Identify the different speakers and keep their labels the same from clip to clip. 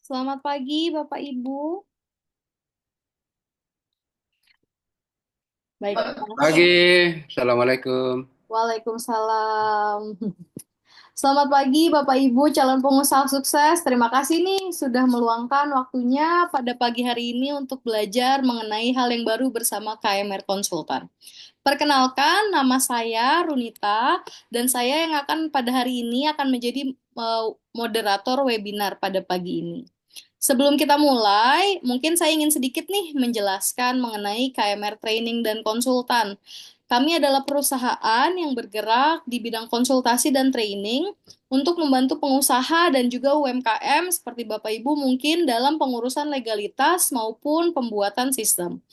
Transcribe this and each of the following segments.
Speaker 1: Selamat pagi, Bapak Ibu. Baiklah.
Speaker 2: Pagi, Assalamualaikum.
Speaker 1: Waalaikumsalam. Selamat pagi, Bapak Ibu calon pengusaha sukses. Terima kasih nih sudah meluangkan waktunya pada pagi hari ini untuk belajar mengenai hal yang baru bersama KMR Konsultan. Perkenalkan, nama saya Runita dan saya yang akan pada hari ini akan menjadi moderator webinar pada pagi ini. Sebelum kita mulai, mungkin saya ingin sedikit nih menjelaskan mengenai KMR Training dan Konsultan. Kami adalah perusahaan yang bergerak di bidang konsultasi dan training untuk membantu pengusaha dan juga UMKM seperti Bapak Ibu mungkin dalam pengurusan legalitas maupun pembuatan sistem.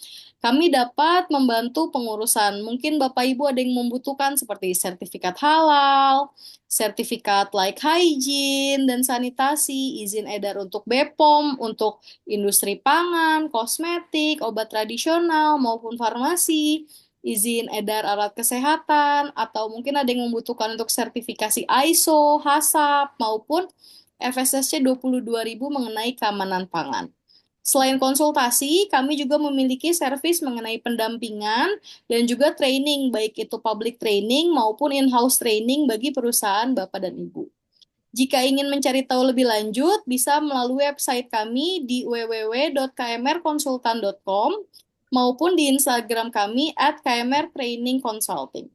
Speaker 1: Kami dapat membantu pengurusan. Mungkin Bapak Ibu ada yang membutuhkan seperti sertifikat halal, sertifikat like hygiene dan sanitasi, izin edar untuk BPOM, untuk industri pangan, kosmetik, obat tradisional maupun farmasi, izin edar alat kesehatan, atau mungkin ada yang membutuhkan untuk sertifikasi ISO, HACCP, maupun FSSC 22.000 mengenai keamanan pangan. Selain konsultasi, kami juga memiliki servis mengenai pendampingan dan juga training, baik itu public training maupun in-house training bagi perusahaan Bapak dan Ibu. Jika ingin mencari tahu lebih lanjut, bisa melalui website kami di www.kmrkonsultan.com maupun di Instagram kami @kmrtrainingconsulting.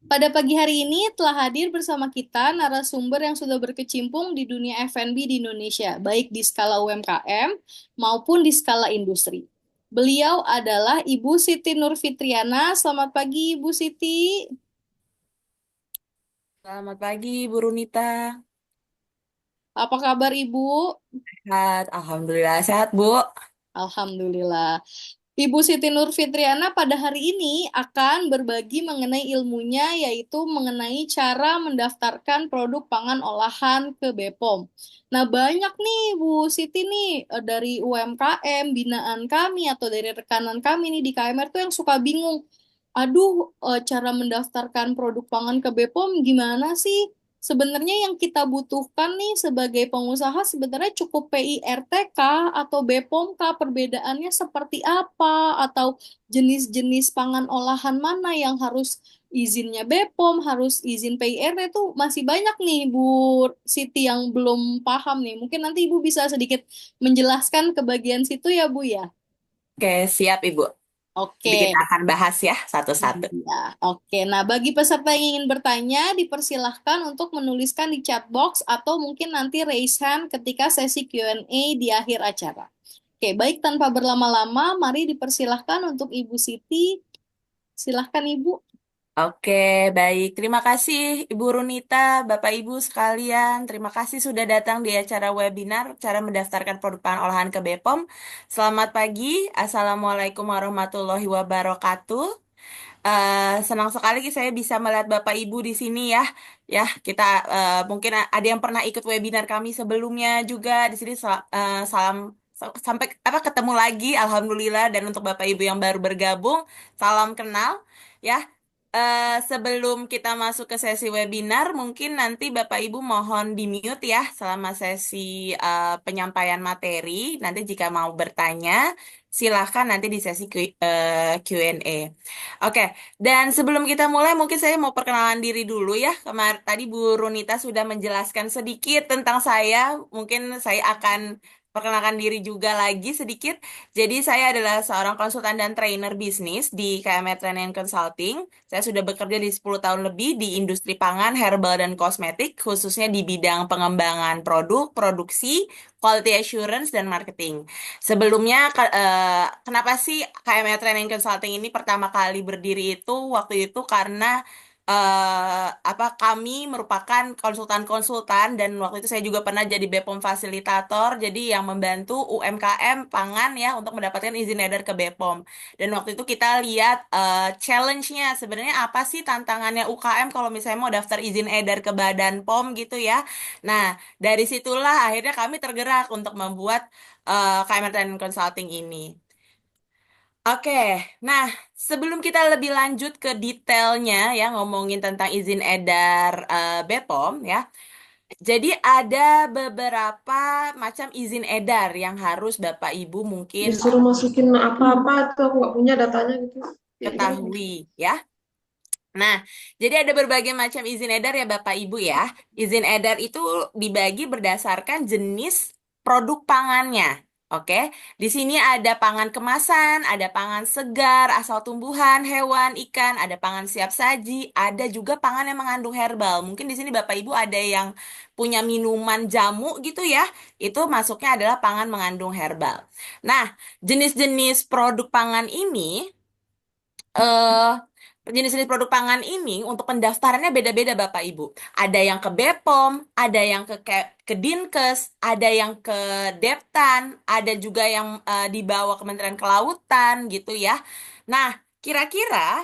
Speaker 1: Pada pagi hari ini telah hadir bersama kita narasumber yang sudah berkecimpung di dunia F&B di Indonesia, baik di skala UMKM maupun di skala industri. Beliau adalah Ibu Siti Nurfitriana. Selamat pagi, Ibu Siti.
Speaker 3: Selamat pagi, Bu Runita.
Speaker 1: Apa kabar, Ibu?
Speaker 3: Sehat, Alhamdulillah sehat, Bu.
Speaker 1: Alhamdulillah. Ibu Siti Nurfitriana pada hari ini akan berbagi mengenai ilmunya, yaitu mengenai cara mendaftarkan produk pangan olahan ke BPOM. Nah, banyak nih Bu Siti nih dari UMKM, binaan kami atau dari rekanan kami nih di KMR tuh yang suka bingung. Aduh, cara mendaftarkan produk pangan ke BPOM gimana sih? Sebenarnya yang kita butuhkan nih sebagai pengusaha sebenarnya cukup PIRT kah atau BPOM kah? Perbedaannya seperti apa? Atau jenis-jenis pangan olahan mana yang harus izinnya BPOM, harus izin PIRT itu masih banyak nih Bu Siti yang belum paham nih. Mungkin nanti Ibu bisa sedikit menjelaskan ke bagian situ ya Bu ya.
Speaker 3: Oke, siap, Ibu. Jadi
Speaker 1: Oke.
Speaker 3: kita akan bahas ya satu-satu.
Speaker 1: Ya, oke. Nah, bagi peserta yang ingin bertanya, dipersilahkan untuk menuliskan di chat box atau mungkin nanti raise hand ketika sesi Q&A di akhir acara. Oke, baik tanpa berlama-lama, mari dipersilahkan untuk Ibu Siti. Silahkan Ibu.
Speaker 3: Oke, baik. Terima kasih, Ibu Runita, Bapak Ibu sekalian. Terima kasih sudah datang di acara webinar cara mendaftarkan produk pangan olahan ke BPOM. Selamat pagi. Assalamualaikum warahmatullahi wabarakatuh. Senang sekali saya bisa melihat Bapak Ibu di sini ya. Ya, kita mungkin ada yang pernah ikut webinar kami sebelumnya juga di sini. Salam sampai apa ketemu lagi, Alhamdulillah. Dan untuk Bapak Ibu yang baru bergabung, salam kenal ya. Sebelum kita masuk ke sesi webinar, mungkin nanti Bapak Ibu mohon di-mute ya selama sesi penyampaian materi. Nanti jika mau bertanya, silahkan nanti di sesi Q&A. Oke, dan sebelum kita mulai, mungkin saya mau perkenalan diri dulu ya. Tadi Bu Runita sudah menjelaskan sedikit tentang saya. Mungkin saya akan perkenalkan diri juga lagi sedikit. Jadi saya adalah seorang konsultan dan trainer bisnis di KMR Training and Consulting. Saya sudah bekerja di 10 tahun lebih di industri pangan, herbal, dan kosmetik, khususnya di bidang pengembangan produk, produksi, quality assurance, dan marketing. Sebelumnya, kenapa sih KMR Training Consulting ini pertama kali berdiri itu waktu itu karena kami merupakan konsultan-konsultan dan waktu itu saya juga pernah jadi BPOM fasilitator, jadi yang membantu UMKM pangan ya untuk mendapatkan izin edar ke BPOM. Dan waktu itu kita lihat challenge-nya sebenarnya apa sih tantangannya UKM kalau misalnya mau daftar izin edar ke Badan POM gitu ya. Nah, dari situlah akhirnya kami tergerak untuk membuat KMR Training Consulting ini. Oke, nah sebelum kita lebih lanjut ke detailnya ya ngomongin tentang izin edar BPOM ya, Jadi ada beberapa macam izin edar yang harus Bapak Ibu mungkin
Speaker 4: Disuruh masukin apa-apa itu aku nggak punya datanya gitu. Kayak gimana?
Speaker 3: ketahui ya. Nah, jadi ada berbagai macam izin edar ya Bapak Ibu ya. Izin edar itu dibagi berdasarkan jenis produk pangannya. Oke, di sini ada pangan kemasan, ada pangan segar, asal tumbuhan, hewan, ikan, ada pangan siap saji, ada juga pangan yang mengandung herbal. Mungkin di sini Bapak Ibu ada yang punya minuman jamu gitu ya, itu masuknya adalah pangan mengandung herbal. Nah, jenis-jenis produk pangan ini eh jenis-jenis produk pangan ini untuk pendaftarannya beda-beda Bapak Ibu. Ada yang ke BPOM, ada yang ke Dinkes, ada yang ke Deptan, ada juga yang di bawah Kementerian Kelautan gitu ya. Nah, kira-kira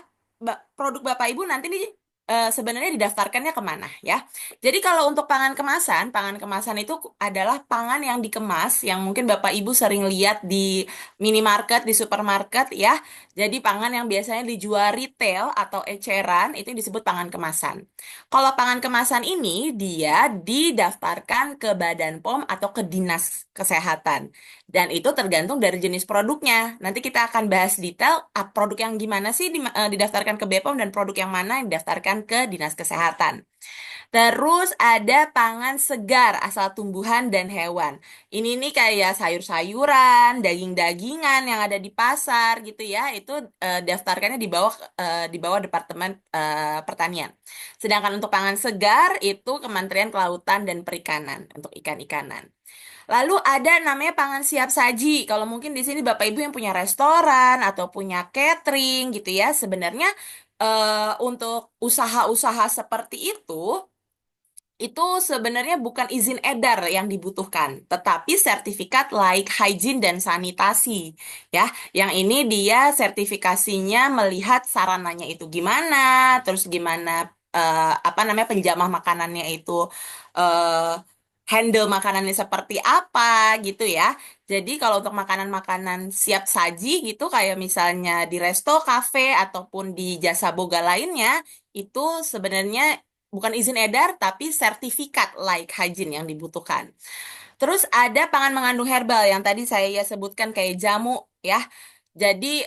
Speaker 3: produk Bapak Ibu nanti nih sebenarnya didaftarkannya kemana ya? Jadi kalau untuk pangan kemasan itu adalah pangan yang dikemas, yang mungkin Bapak Ibu sering lihat di minimarket, di supermarket ya. Jadi pangan yang biasanya dijual retail atau eceran itu disebut pangan kemasan. Kalau pangan kemasan ini dia didaftarkan ke Badan POM atau ke Dinas Kesehatan. Dan itu tergantung dari jenis produknya. Nanti kita akan bahas detail produk yang gimana sih didaftarkan ke BPOM dan produk yang mana yang didaftarkan ke Dinas Kesehatan. Terus ada pangan segar asal tumbuhan dan hewan. Ini nih kayak sayur-sayuran, daging-dagingan yang ada di pasar gitu ya. Itu daftarkannya di bawah Departemen Pertanian. Sedangkan untuk pangan segar itu Kementerian Kelautan dan Perikanan untuk ikan-ikanan. Lalu ada namanya pangan siap saji. Kalau mungkin di sini Bapak Ibu yang punya restoran atau punya catering gitu ya, sebenarnya untuk usaha-usaha seperti itu sebenarnya bukan izin edar yang dibutuhkan, tetapi sertifikat laik hygiene dan sanitasi. Ya, yang ini dia sertifikasinya melihat sarananya itu gimana, terus gimana apa namanya penjamah makanannya itu eh, handle makanannya seperti apa gitu ya. Jadi kalau untuk makanan-makanan siap saji gitu kayak misalnya di resto, kafe ataupun di jasa boga lainnya itu sebenarnya bukan izin edar, tapi sertifikat like hygiene yang dibutuhkan. Terus ada pangan mengandung herbal yang tadi saya sebutkan kayak jamu ya. Jadi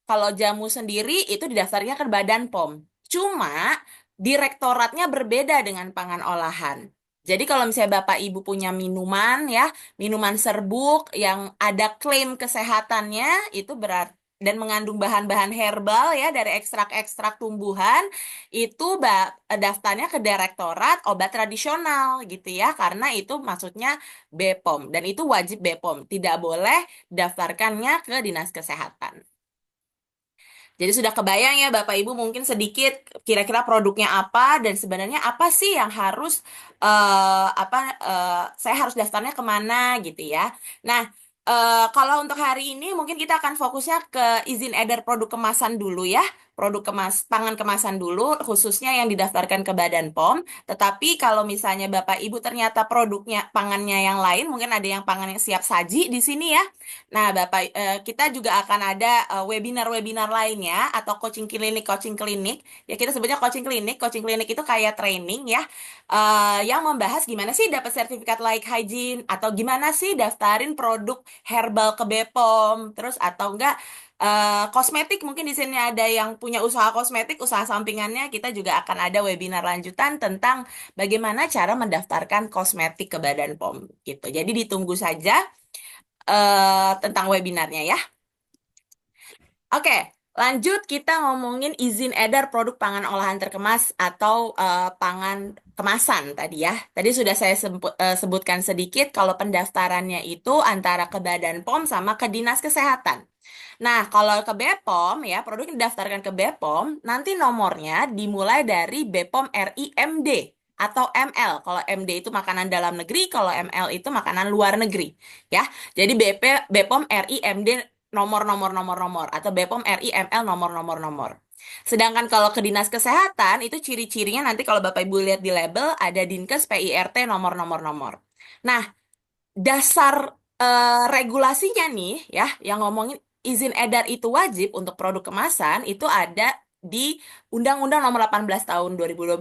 Speaker 3: kalau jamu sendiri itu didaftarnya ke Badan POM. Cuma direktoratnya berbeda dengan pangan olahan. Jadi kalau misalnya Bapak Ibu punya minuman ya, minuman serbuk yang ada klaim kesehatannya itu berarti dan mengandung bahan-bahan herbal ya dari ekstrak-ekstrak tumbuhan itu daftarnya ke Direktorat Obat Tradisional gitu ya karena itu maksudnya BPOM dan itu wajib BPOM tidak boleh daftarkannya ke Dinas Kesehatan. Jadi sudah kebayang ya Bapak Ibu mungkin sedikit kira-kira produknya apa dan sebenarnya apa sih yang harus saya harus daftarnya kemana gitu ya. Nah, kalau untuk hari ini mungkin kita akan fokusnya ke izin edar produk kemasan dulu ya. Pangan kemasan dulu khususnya yang didaftarkan ke Badan POM. Tetapi kalau misalnya Bapak Ibu ternyata produknya pangannya yang lain, mungkin ada yang pangan yang siap saji di sini ya. Nah, kita juga akan ada webinar-webinar lainnya atau coaching klinik. Ya kita sebutnya coaching klinik. Coaching klinik itu kayak training ya, yang membahas gimana sih dapat sertifikat like hygiene atau gimana sih daftarin produk herbal ke BPOM, terus atau enggak kosmetik mungkin di sini ada yang punya usaha kosmetik, usaha sampingannya kita juga akan ada webinar lanjutan tentang bagaimana cara mendaftarkan kosmetik ke Badan POM gitu. Jadi ditunggu saja tentang webinarnya ya. Oke, lanjut kita ngomongin izin edar produk pangan olahan terkemas atau pangan kemasan tadi ya. Tadi sudah saya sebutkan sedikit kalau pendaftarannya itu antara ke Badan POM sama ke Dinas Kesehatan. Nah, kalau ke BPOM ya, produk yang didaftarkan ke BPOM, nanti nomornya dimulai dari BPOM RIMD atau ML. Kalau MD itu makanan dalam negeri, kalau ML itu makanan luar negeri. Ya, jadi BPOM RIMD nomor atau BPOM RIML nomor. Sedangkan kalau ke Dinas Kesehatan itu ciri-cirinya nanti kalau Bapak Ibu lihat di label ada Dinkes PIRT nomor. Nah, dasar regulasinya nih ya yang ngomongin izin edar itu wajib untuk produk kemasan itu ada di Undang-Undang Nomor 18 Tahun 2012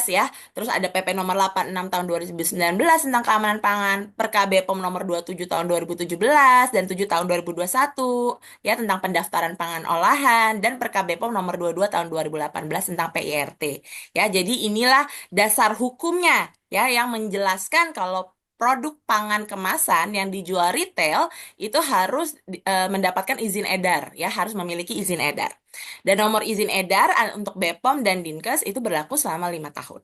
Speaker 3: ya. Terus ada PP Nomor 86 Tahun 2019 tentang keamanan pangan, Perka BPOM Nomor 27 Tahun 2017 dan 7 Tahun 2021 ya tentang pendaftaran pangan olahan, dan Perka BPOM Nomor 22 Tahun 2018 tentang PIRT. Ya, jadi inilah dasar hukumnya ya yang menjelaskan kalau produk pangan kemasan yang dijual retail itu harus mendapatkan izin edar ya, harus memiliki izin edar. Dan nomor izin edar untuk BPOM dan Dinkes itu berlaku selama 5 tahun.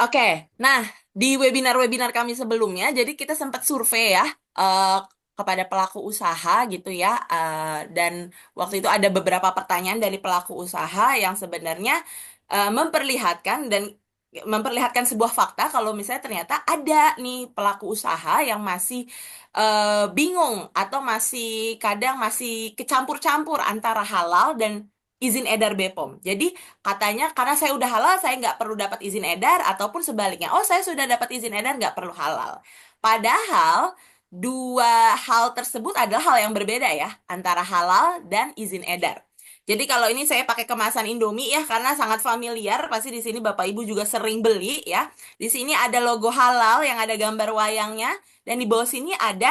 Speaker 3: Oke, nah di webinar-webinar kami sebelumnya, jadi kita sempat survei ya eh, kepada pelaku usaha gitu ya, dan waktu itu ada beberapa pertanyaan dari pelaku usaha yang sebenarnya memperlihatkan sebuah fakta kalau misalnya ternyata ada nih pelaku usaha yang masih bingung atau kadang masih kecampur-campur antara halal dan izin edar BPOM. Jadi katanya karena saya udah halal, saya nggak perlu dapat izin edar, ataupun sebaliknya, oh saya sudah dapat izin edar, nggak perlu halal. Padahal dua hal tersebut adalah hal yang berbeda ya, antara halal dan izin edar. Jadi kalau ini saya pakai kemasan Indomie ya, karena sangat familiar, pasti di sini Bapak Ibu juga sering beli ya. Di sini ada logo halal yang ada gambar wayangnya, dan di bawah sini ada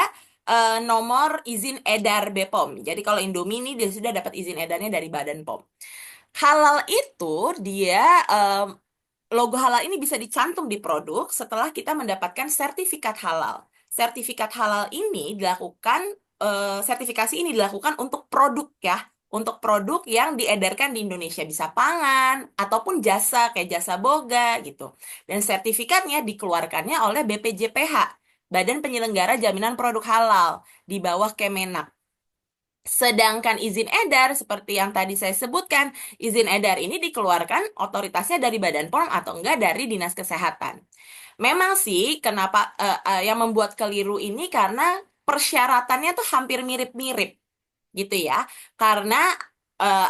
Speaker 3: nomor izin edar BPOM. Jadi kalau Indomie ini dia sudah dapat izin edarnya dari Badan POM. Halal itu dia logo halal ini bisa dicantum di produk setelah kita mendapatkan sertifikat halal. Sertifikat halal ini dilakukan sertifikasi ini dilakukan untuk produk ya, untuk produk yang diedarkan di Indonesia, bisa pangan ataupun jasa kayak jasa boga gitu. Dan sertifikatnya dikeluarkannya oleh BPJPH, Badan Penyelenggara Jaminan Produk Halal, di bawah Kemenak. Sedangkan izin edar seperti yang tadi saya sebutkan, izin edar ini dikeluarkan otoritasnya dari Badan POM atau enggak dari Dinas Kesehatan. Memang sih kenapa yang membuat keliru ini karena persyaratannya tuh hampir mirip-mirip gitu ya. Karena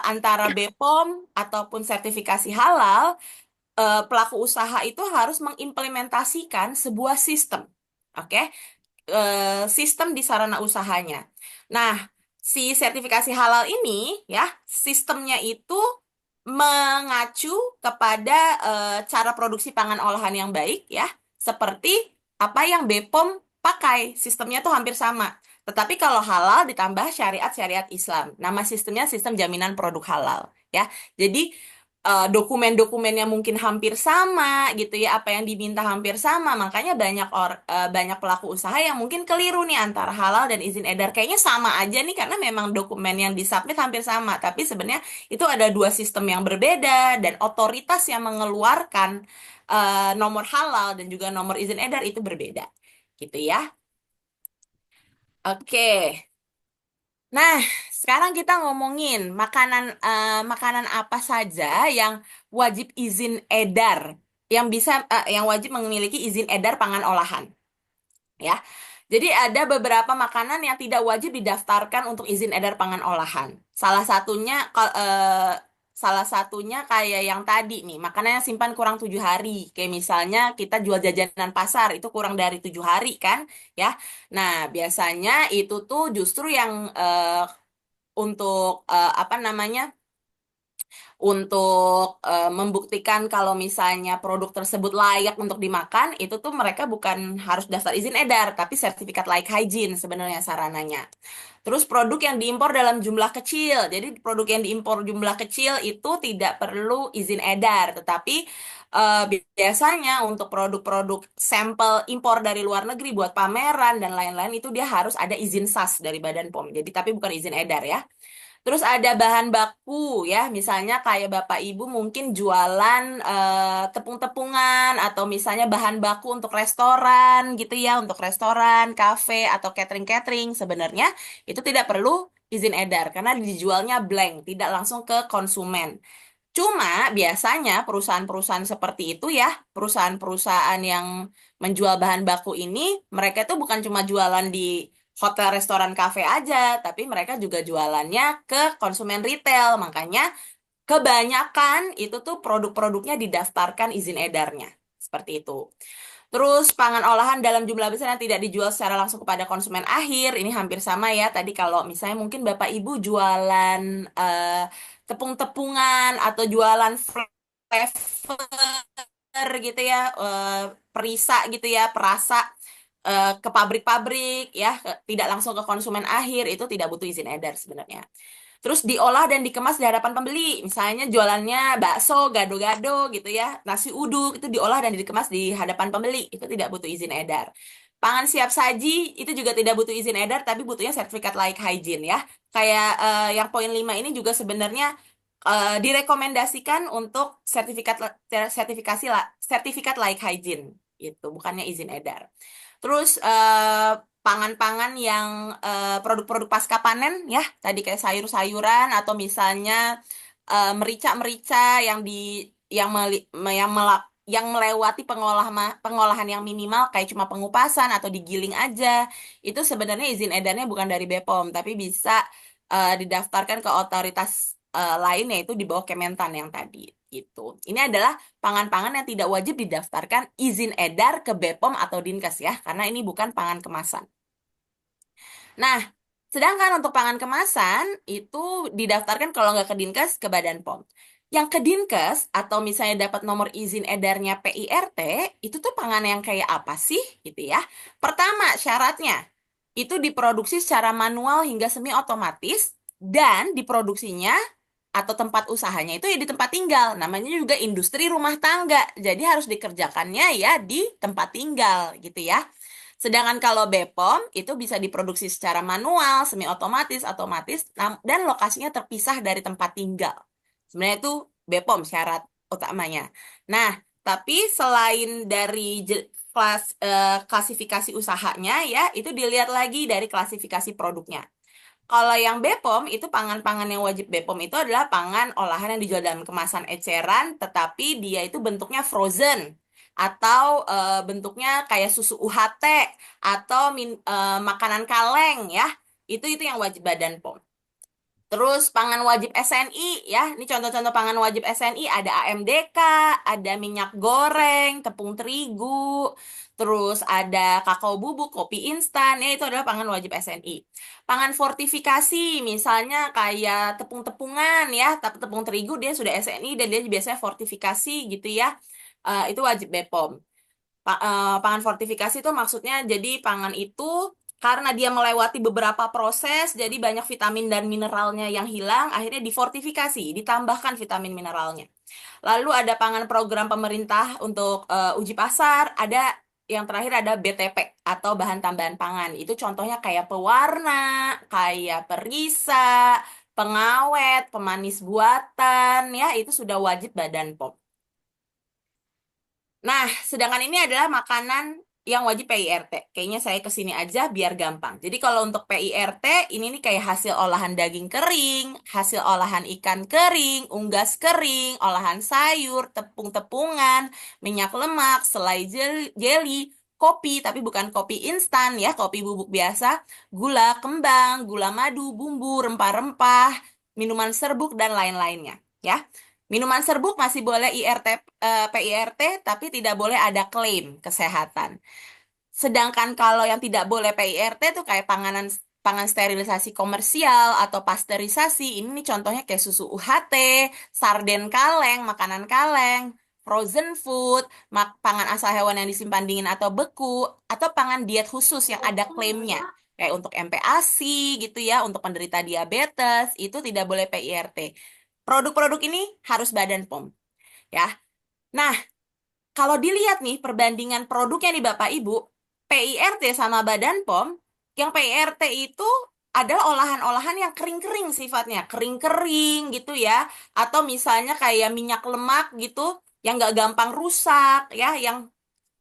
Speaker 3: antara BPOM ataupun sertifikasi halal, pelaku usaha itu harus mengimplementasikan sebuah sistem. Oke, sistem di sarana usahanya. Nah, si sertifikasi halal ini ya, sistemnya itu mengacu kepada cara produksi pangan olahan yang baik ya, seperti apa yang BPOM pakai. Sistemnya tuh hampir sama. Tetapi kalau halal ditambah syariat-syariat Islam. Nama sistemnya sistem jaminan produk halal ya. Jadi dokumen-dokumennya mungkin hampir sama gitu ya, apa yang diminta hampir sama, makanya banyak pelaku usaha yang mungkin keliru nih antara halal dan izin edar, kayaknya sama aja nih karena memang dokumen yang disubmit hampir sama, tapi sebenarnya itu ada dua sistem yang berbeda, dan otoritas yang mengeluarkan nomor halal dan juga nomor izin edar itu berbeda gitu ya. Oke. Nah, sekarang kita ngomongin makanan apa saja yang wajib izin edar, yang wajib memiliki izin edar pangan olahan, ya. Jadi ada beberapa makanan yang tidak wajib didaftarkan untuk izin edar pangan olahan. Salah satunya kayak yang tadi nih, makanan yang simpan kurang 7 hari. Kayak misalnya kita jual jajanan pasar itu kurang dari 7 hari kan, ya. Nah, biasanya itu tuh justru yang untuk apa namanya? Untuk membuktikan kalau misalnya produk tersebut layak untuk dimakan, itu tuh mereka bukan harus daftar izin edar, tapi sertifikat layak hygiene sebenarnya sarananya. Terus produk yang diimpor dalam jumlah kecil. Jadi produk yang diimpor jumlah kecil itu tidak perlu izin edar, tetapi biasanya untuk produk-produk sampel impor dari luar negeri buat pameran dan lain-lain itu dia harus ada izin SAS dari Badan POM. Jadi tapi bukan izin edar ya. Terus ada bahan baku ya, misalnya kayak Bapak Ibu mungkin jualan tepung-tepungan atau misalnya bahan baku untuk restoran gitu ya, untuk restoran, kafe atau catering-catering, sebenarnya itu tidak perlu izin edar karena dijualnya blank, tidak langsung ke konsumen. Cuma biasanya perusahaan-perusahaan seperti itu ya, perusahaan-perusahaan yang menjual bahan baku ini, mereka tuh bukan cuma jualan di hotel, restoran, kafe aja, tapi mereka juga jualannya ke konsumen retail. Makanya kebanyakan itu tuh produk-produknya didaftarkan izin edarnya. Seperti itu. Terus pangan olahan dalam jumlah besar yang tidak dijual secara langsung kepada konsumen akhir, ini hampir sama ya. Tadi kalau misalnya mungkin Bapak Ibu jualan tepung-tepungan atau jualan flavor gitu ya, perisa gitu ya, perasa ke pabrik-pabrik ya, tidak langsung ke konsumen akhir, itu tidak butuh izin edar sebenarnya. Terus diolah dan dikemas di hadapan pembeli. Misalnya jualannya bakso, gado-gado gitu ya, nasi uduk itu diolah dan dikemas di hadapan pembeli. Itu tidak butuh izin edar. Pangan siap saji itu juga tidak butuh izin edar, tapi butuhnya sertifikat layak hygiene ya. Kayak yang poin 5 ini juga sebenarnya direkomendasikan untuk sertifikat layak hygiene itu, bukannya izin edar. Terus pangan-pangan yang produk-produk pasca panen ya, tadi kayak sayur-sayuran atau misalnya merica-merica yang yang melewati pengolahan yang minimal kayak cuma pengupasan atau digiling aja, itu sebenarnya izin edarnya bukan dari BPOM tapi bisa didaftarkan ke otoritas lain yaitu di bawah Kementan yang tadi gitu. Ini adalah pangan-pangan yang tidak wajib didaftarkan izin edar ke BPOM atau Dinkes ya, karena ini bukan pangan kemasan. Nah, sedangkan untuk pangan kemasan itu didaftarkan kalau nggak ke Dinkes ke Badan POM. Yang ke Dinkes atau misalnya dapat nomor izin edarnya PIRT, itu tuh pangan yang kayak apa sih gitu ya. Pertama, syaratnya itu diproduksi secara manual hingga semi otomatis dan diproduksinya atau tempat usahanya itu ya di tempat tinggal. Namanya juga industri rumah tangga. Jadi harus dikerjakannya ya di tempat tinggal gitu ya. Sedangkan kalau BPOM itu bisa diproduksi secara manual, semi otomatis, otomatis dan lokasinya terpisah dari tempat tinggal. Sebenarnya itu BPOM syarat utamanya. Nah, tapi selain dari klasifikasi usahanya ya, itu dilihat lagi dari klasifikasi produknya. Kalau yang BPOM itu pangan-pangan yang wajib BPOM itu adalah pangan olahan yang dijual dalam kemasan eceran, tetapi dia itu bentuknya frozen atau bentuknya kayak susu UHT atau makanan kaleng ya. Itu yang wajib Badan POM. Terus pangan wajib SNI ya, ini contoh-contoh pangan wajib SNI ada AMDK, ada minyak goreng, tepung terigu, terus ada kakao bubuk, kopi instan, ya itu adalah pangan wajib SNI. Pangan fortifikasi misalnya kayak tepung-tepungan ya, tapi tepung terigu dia sudah SNI dan dia biasanya fortifikasi gitu ya. Itu wajib BPOM. Pangan fortifikasi itu maksudnya jadi pangan itu karena dia melewati beberapa proses, jadi banyak vitamin dan mineralnya yang hilang, akhirnya difortifikasi, ditambahkan vitamin mineralnya. Lalu ada pangan program pemerintah untuk uji pasar, ada yang terakhir ada BTP atau bahan tambahan pangan. Itu contohnya kayak pewarna, kayak perisa, pengawet, pemanis buatan, ya itu sudah wajib Badan POM. Nah, sedangkan ini adalah makanan yang wajib PIRT. Kayaknya saya kesini aja biar gampang. Jadi kalau untuk PIRT, ini nih kayak hasil olahan daging kering, hasil olahan ikan kering, unggas kering, olahan sayur, tepung-tepungan, minyak lemak, selai jelly, kopi, tapi bukan kopi instan ya, kopi bubuk biasa, gula kembang, gula madu, bumbu, rempah-rempah, minuman serbuk, dan lain-lainnya. Ya, minuman serbuk masih boleh PIRT, tapi tidak boleh ada klaim kesehatan. Sedangkan kalau yang tidak boleh PIRT itu kayak pangan sterilisasi komersial atau pasteurisasi. Ini nih contohnya kayak susu UHT, sarden kaleng, makanan kaleng, frozen food, pangan asal hewan yang disimpan dingin atau beku, atau pangan diet khusus yang ada klaimnya. Kayak untuk MPASI gitu ya, untuk penderita diabetes, itu tidak boleh PIRT. Produk-produk ini harus Badan POM. Ya. Nah, kalau dilihat nih perbandingan produknya nih Bapak Ibu, PIRT sama Badan POM, yang PIRT itu adalah olahan-olahan yang kering-kering sifatnya, kering-kering gitu ya, atau misalnya kayak minyak lemak gitu, yang nggak gampang rusak ya, yang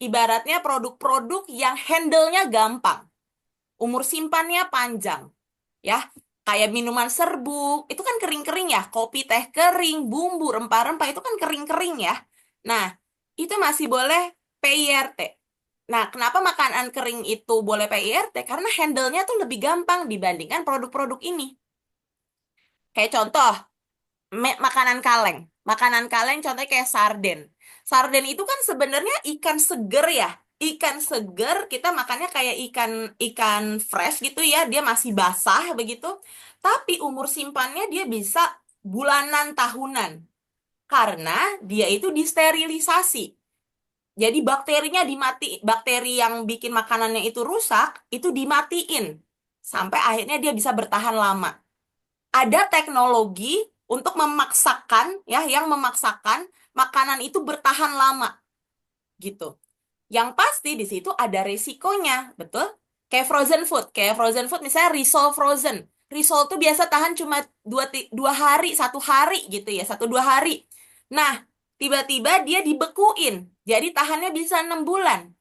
Speaker 3: ibaratnya produk-produk yang handle-nya gampang, umur simpannya panjang, ya. Kayak minuman serbuk, itu kan kering-kering ya, kopi teh kering, bumbu, rempah-rempah itu kan kering-kering ya. Nah, itu masih boleh PIRT. Nah, kenapa makanan kering itu boleh PIRT? Karena handle-nya tuh lebih gampang dibandingkan produk-produk ini. Kayak contoh, makanan kaleng. Makanan kaleng contohnya kayak sarden. Sarden itu kan sebenarnya ikan seger ya. ikan seger kita makannya kayak ikan ikan fresh gitu ya, dia masih basah begitu. Tapi umur simpannya dia bisa bulanan tahunan karena dia itu disterilisasi. Jadi bakterinya bakteri yang bikin makanannya itu rusak, itu dimatiin sampai akhirnya dia bisa bertahan lama. Ada teknologi untuk memaksakan ya, yang memaksakan makanan itu bertahan lama gitu. Yang pasti di situ ada resikonya, betul? Kayak frozen food misalnya risol frozen. Risol tuh biasa tahan cuma 2 hari, 1 hari gitu ya, 1 2 hari. Nah, tiba-tiba dia dibekuin, jadi tahannya bisa 6 bulan,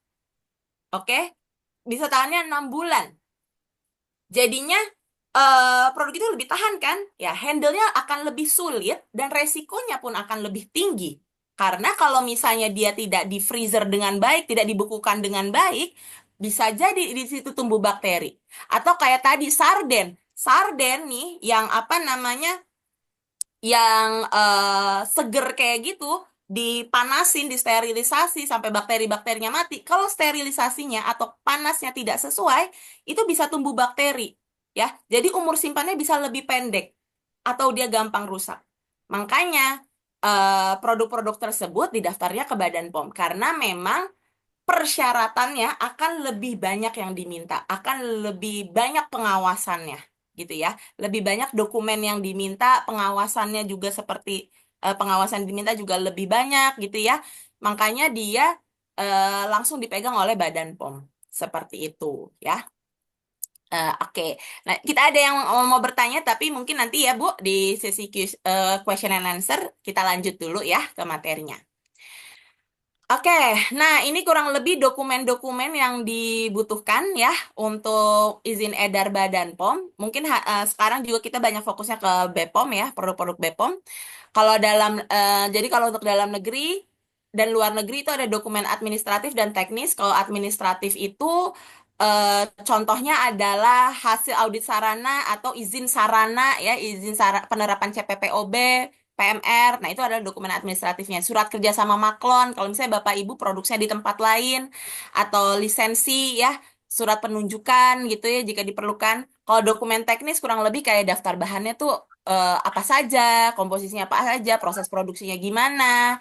Speaker 3: oke? Bisa tahannya 6 bulan. Jadinya produk itu lebih tahan kan? Ya, handle-nya akan lebih sulit dan resikonya pun akan lebih tinggi. Karena kalau misalnya dia tidak di freezer dengan baik, tidak dibekukan dengan baik, bisa jadi di situ tumbuh bakteri. Atau kayak tadi sarden. Sarden nih yang apa namanya? Yang seger kayak gitu dipanasin, disterilisasi sampai bakteri-bakterinya mati. Kalau sterilisasinya atau panasnya tidak sesuai, itu bisa tumbuh bakteri, ya. Jadi umur simpannya bisa lebih pendek atau dia gampang rusak. Makanya produk-produk tersebut didaftarnya ke Badan POM karena memang persyaratannya akan lebih banyak yang diminta, akan lebih banyak pengawasannya, gitu ya. Lebih banyak dokumen yang diminta, pengawasannya juga seperti pengawasan diminta juga lebih banyak, gitu ya. Makanya dia langsung dipegang oleh Badan POM, seperti itu, ya. Oke, nah kita ada yang mau bertanya, tapi mungkin nanti ya Bu di sesi question and answer kita lanjut dulu ya ke materinya. Oke, nah ini kurang lebih dokumen-dokumen yang dibutuhkan ya untuk izin edar Badan POM. Mungkin sekarang juga kita banyak fokusnya ke BPOM ya, produk-produk BPOM. Jadi kalau untuk dalam negeri dan luar negeri itu ada dokumen administratif dan teknis. Kalau administratif itu contohnya adalah hasil audit sarana atau izin sarana ya, penerapan CPPOB. PMR, nah itu adalah dokumen administratifnya. Surat kerja sama maklon, kalau misalnya Bapak Ibu produksinya di tempat lain, atau lisensi ya, surat penunjukan gitu ya jika diperlukan. Kalau dokumen teknis kurang lebih kayak daftar bahannya tuh apa saja, komposisinya apa saja, proses produksinya gimana,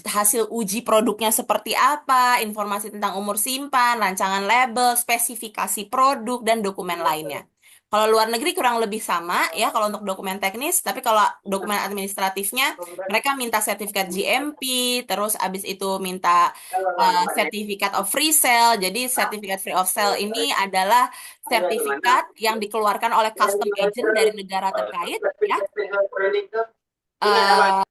Speaker 3: hasil uji produknya seperti apa, informasi tentang umur simpan, rancangan label, spesifikasi produk, dan dokumen lainnya. Kalau luar negeri kurang lebih sama ya kalau untuk dokumen teknis, tapi kalau dokumen administratifnya mereka minta sertifikat GMP, terus abis itu minta sertifikat of free sale. Jadi sertifikat free of sale ini adalah sertifikat yang dikeluarkan oleh custom agent dari negara terkait ya. Eh,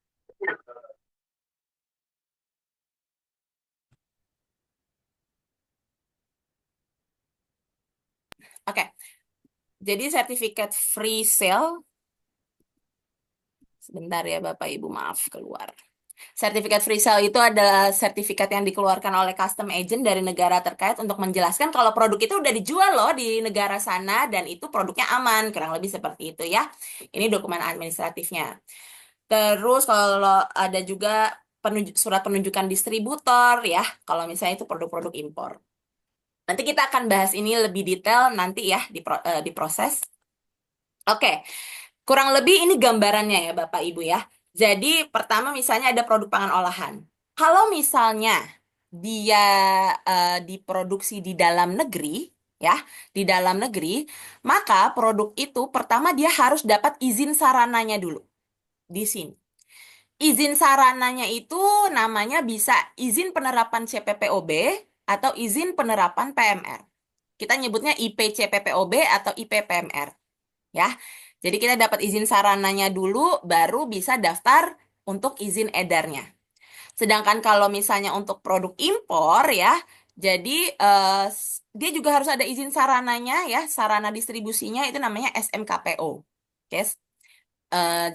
Speaker 3: Oke, jadi sertifikat free sale, sebentar ya Bapak Ibu maaf keluar. Sertifikat free sale itu adalah sertifikat yang dikeluarkan oleh custom agent dari negara terkait untuk menjelaskan kalau produk itu udah dijual loh di negara sana dan itu produknya aman, kurang lebih seperti itu ya. Ini dokumen administratifnya. Terus kalau ada juga surat penunjukan distributor ya, kalau misalnya itu produk-produk impor. Nanti kita akan bahas ini lebih detail nanti ya di proses. Oke, kurang lebih ini gambarannya ya Bapak Ibu ya. Jadi pertama misalnya ada produk pangan olahan. Kalau misalnya dia diproduksi di dalam negeri, ya, di dalam negeri, maka produk itu pertama dia harus dapat izin sarananya dulu di sini. Izin sarananya itu namanya bisa izin penerapan CPPOB atau izin penerapan PMR. Kita nyebutnya IPCPPOB atau IPPMR. Ya, jadi kita dapat izin sarananya dulu, baru bisa daftar untuk izin edarnya. Sedangkan kalau misalnya untuk produk impor ya, jadi dia juga harus ada izin sarananya ya, sarana distribusinya itu namanya SMKPO. Oke,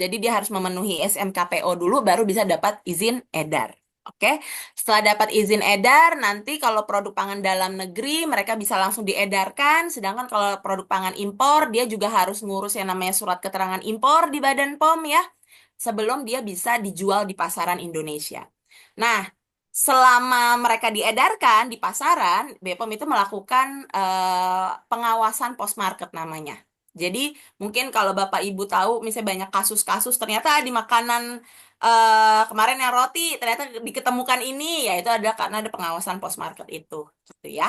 Speaker 3: jadi dia harus memenuhi SMKPO dulu, baru bisa dapat izin edar. Oke, setelah dapat izin edar, nanti kalau produk pangan dalam negeri mereka bisa langsung diedarkan. Sedangkan kalau produk pangan impor, dia juga harus ngurus yang namanya surat keterangan impor di Badan POM ya, sebelum dia bisa dijual di pasaran Indonesia. Nah, selama mereka diedarkan di pasaran, BPOM itu melakukan pengawasan post market namanya. Jadi mungkin kalau Bapak Ibu tahu, misalnya banyak kasus-kasus ternyata di makanan kemarin yang roti ternyata diketemukan ini, ya itu ada karena ada pengawasan post market itu, gitu ya.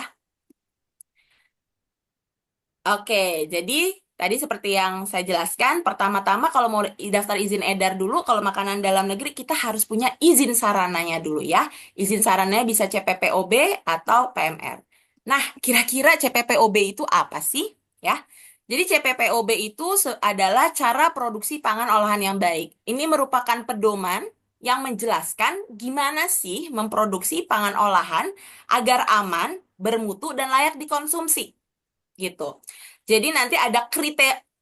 Speaker 3: Oke, jadi tadi seperti yang saya jelaskan, pertama-tama kalau mau daftar izin edar dulu, kalau makanan dalam negeri kita harus punya izin sarananya dulu ya. Izin sarananya bisa CPPOB atau PMR. Nah, kira-kira CPPOB itu apa sih? Ya. Jadi CPPOB itu adalah cara produksi pangan olahan yang baik. Ini merupakan pedoman yang menjelaskan gimana sih memproduksi pangan olahan agar aman, bermutu, dan layak dikonsumsi gitu. Jadi nanti ada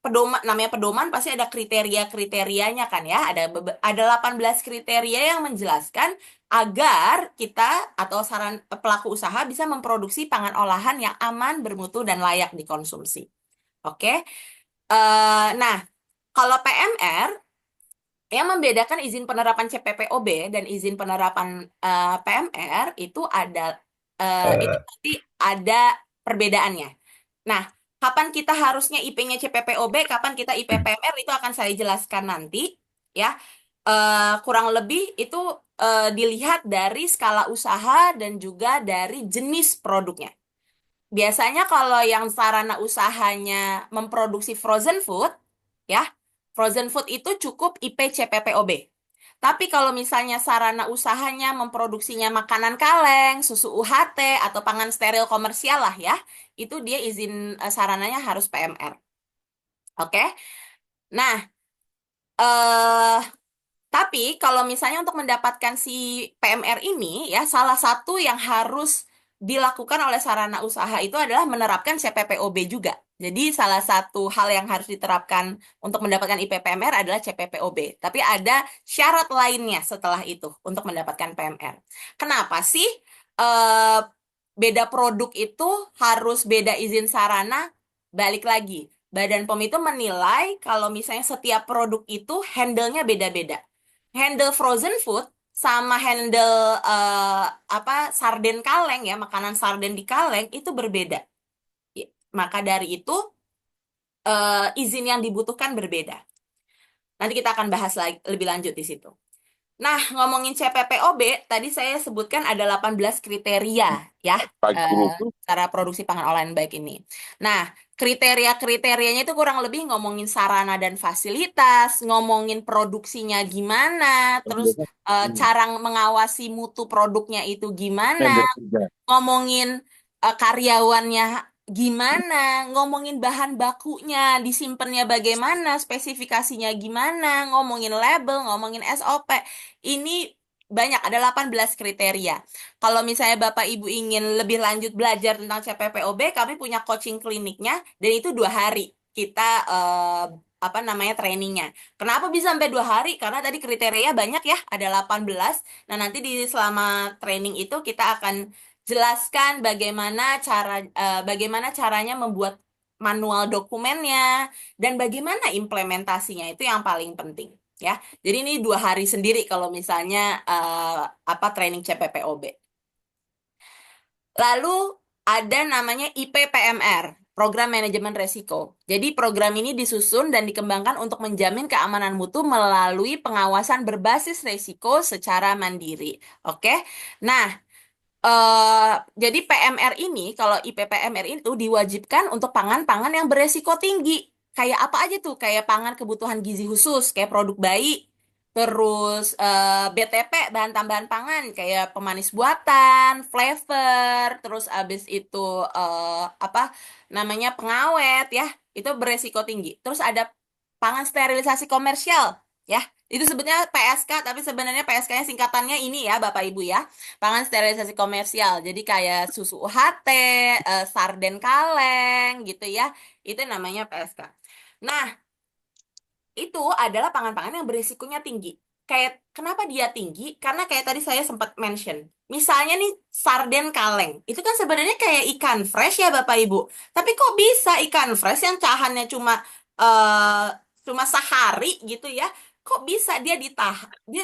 Speaker 3: pedoman, namanya pedoman pasti ada kriteria-kriterianya kan ya. Ada 18 kriteria yang menjelaskan agar kita atau pelaku usaha bisa memproduksi pangan olahan yang aman, bermutu, dan layak dikonsumsi. Oke. Nah, kalau PMR yang membedakan izin penerapan CPPOB dan izin penerapan PMR itu itu nanti ada perbedaannya. Nah, kapan kita harusnya IP-nya CPPOB, kapan kita IP PMR itu akan saya jelaskan nanti, ya. Kurang lebih itu dilihat dari skala usaha dan juga dari jenis produknya. Biasanya kalau yang sarana usahanya memproduksi frozen food, ya, frozen food itu cukup IP CPPOB. Tapi kalau misalnya sarana usahanya memproduksinya makanan kaleng, susu UHT, atau pangan steril komersial lah ya, itu dia izin sarananya harus PMR. Oke? Nah, eh tapi kalau misalnya untuk mendapatkan si PMR ini ya salah satu yang harus dilakukan oleh sarana usaha itu adalah menerapkan CPPOB juga. Jadi salah satu hal yang harus diterapkan untuk mendapatkan IP PMR adalah CPPOB. Tapi ada syarat lainnya setelah itu untuk mendapatkan PMR. Kenapa sih eh, beda produk itu harus beda izin sarana? Balik lagi. Badan POM itu menilai kalau misalnya setiap produk itu handle-nya beda-beda. Handle frozen food sama handle sarden kaleng ya, makanan sarden di kaleng itu berbeda. Maka dari itu izin yang dibutuhkan berbeda. Nanti kita akan bahas lagi lebih lanjut di situ. Nah, ngomongin CPPOB, tadi saya sebutkan ada 18 kriteria ya, cara produksi pangan olahan baik ini. Nah, kriteria-kriterianya itu kurang lebih ngomongin sarana dan fasilitas, ngomongin produksinya gimana, terus cara mengawasi mutu produknya itu gimana, ngomongin karyawannya gimana, ngomongin bahan bakunya, disimpannya bagaimana, spesifikasinya gimana, ngomongin label, ngomongin SOP. Ini banyak, ada 18 kriteria. Kalau misalnya Bapak Ibu ingin lebih lanjut belajar tentang CPPOB, kami punya coaching kliniknya, dan itu 2 hari. Kita trainingnya. Kenapa bisa sampai 2 hari? Karena tadi kriteria banyak ya, ada 18. Nah, nanti di selama training itu kita akan jelaskan bagaimana caranya membuat manual dokumennya dan bagaimana implementasinya itu yang paling penting ya. Jadi ini 2 hari sendiri kalau misalnya training CPPOB. Lalu ada namanya IPPMR, Program Manajemen Resiko. Jadi program ini disusun dan dikembangkan untuk menjamin keamanan mutu melalui pengawasan berbasis resiko secara mandiri. Oke. Nah, jadi PMR ini, kalau IPPMR itu diwajibkan untuk pangan-pangan yang beresiko tinggi. Kayak apa aja tuh? Kayak pangan kebutuhan gizi khusus, kayak produk bayi. Terus BTP, bahan tambahan pangan, kayak pemanis buatan, flavor, terus abis itu pengawet ya, itu beresiko tinggi. Terus ada pangan sterilisasi komersial, ya. Itu sebetulnya PSK, tapi sebenarnya PSK-nya singkatannya ini ya, Bapak Ibu ya. Pangan sterilisasi komersial. Jadi kayak susu UHT, sarden kaleng gitu ya. Itu namanya PSK. Nah, itu adalah pangan-pangan yang berisikonya tinggi. Kayak kenapa dia tinggi? Karena kayak tadi saya sempat mention. Misalnya nih sarden kaleng. Itu kan sebenarnya kayak ikan fresh ya Bapak Ibu. Tapi kok bisa ikan fresh yang cahannya cuma sehari gitu ya kok bisa dia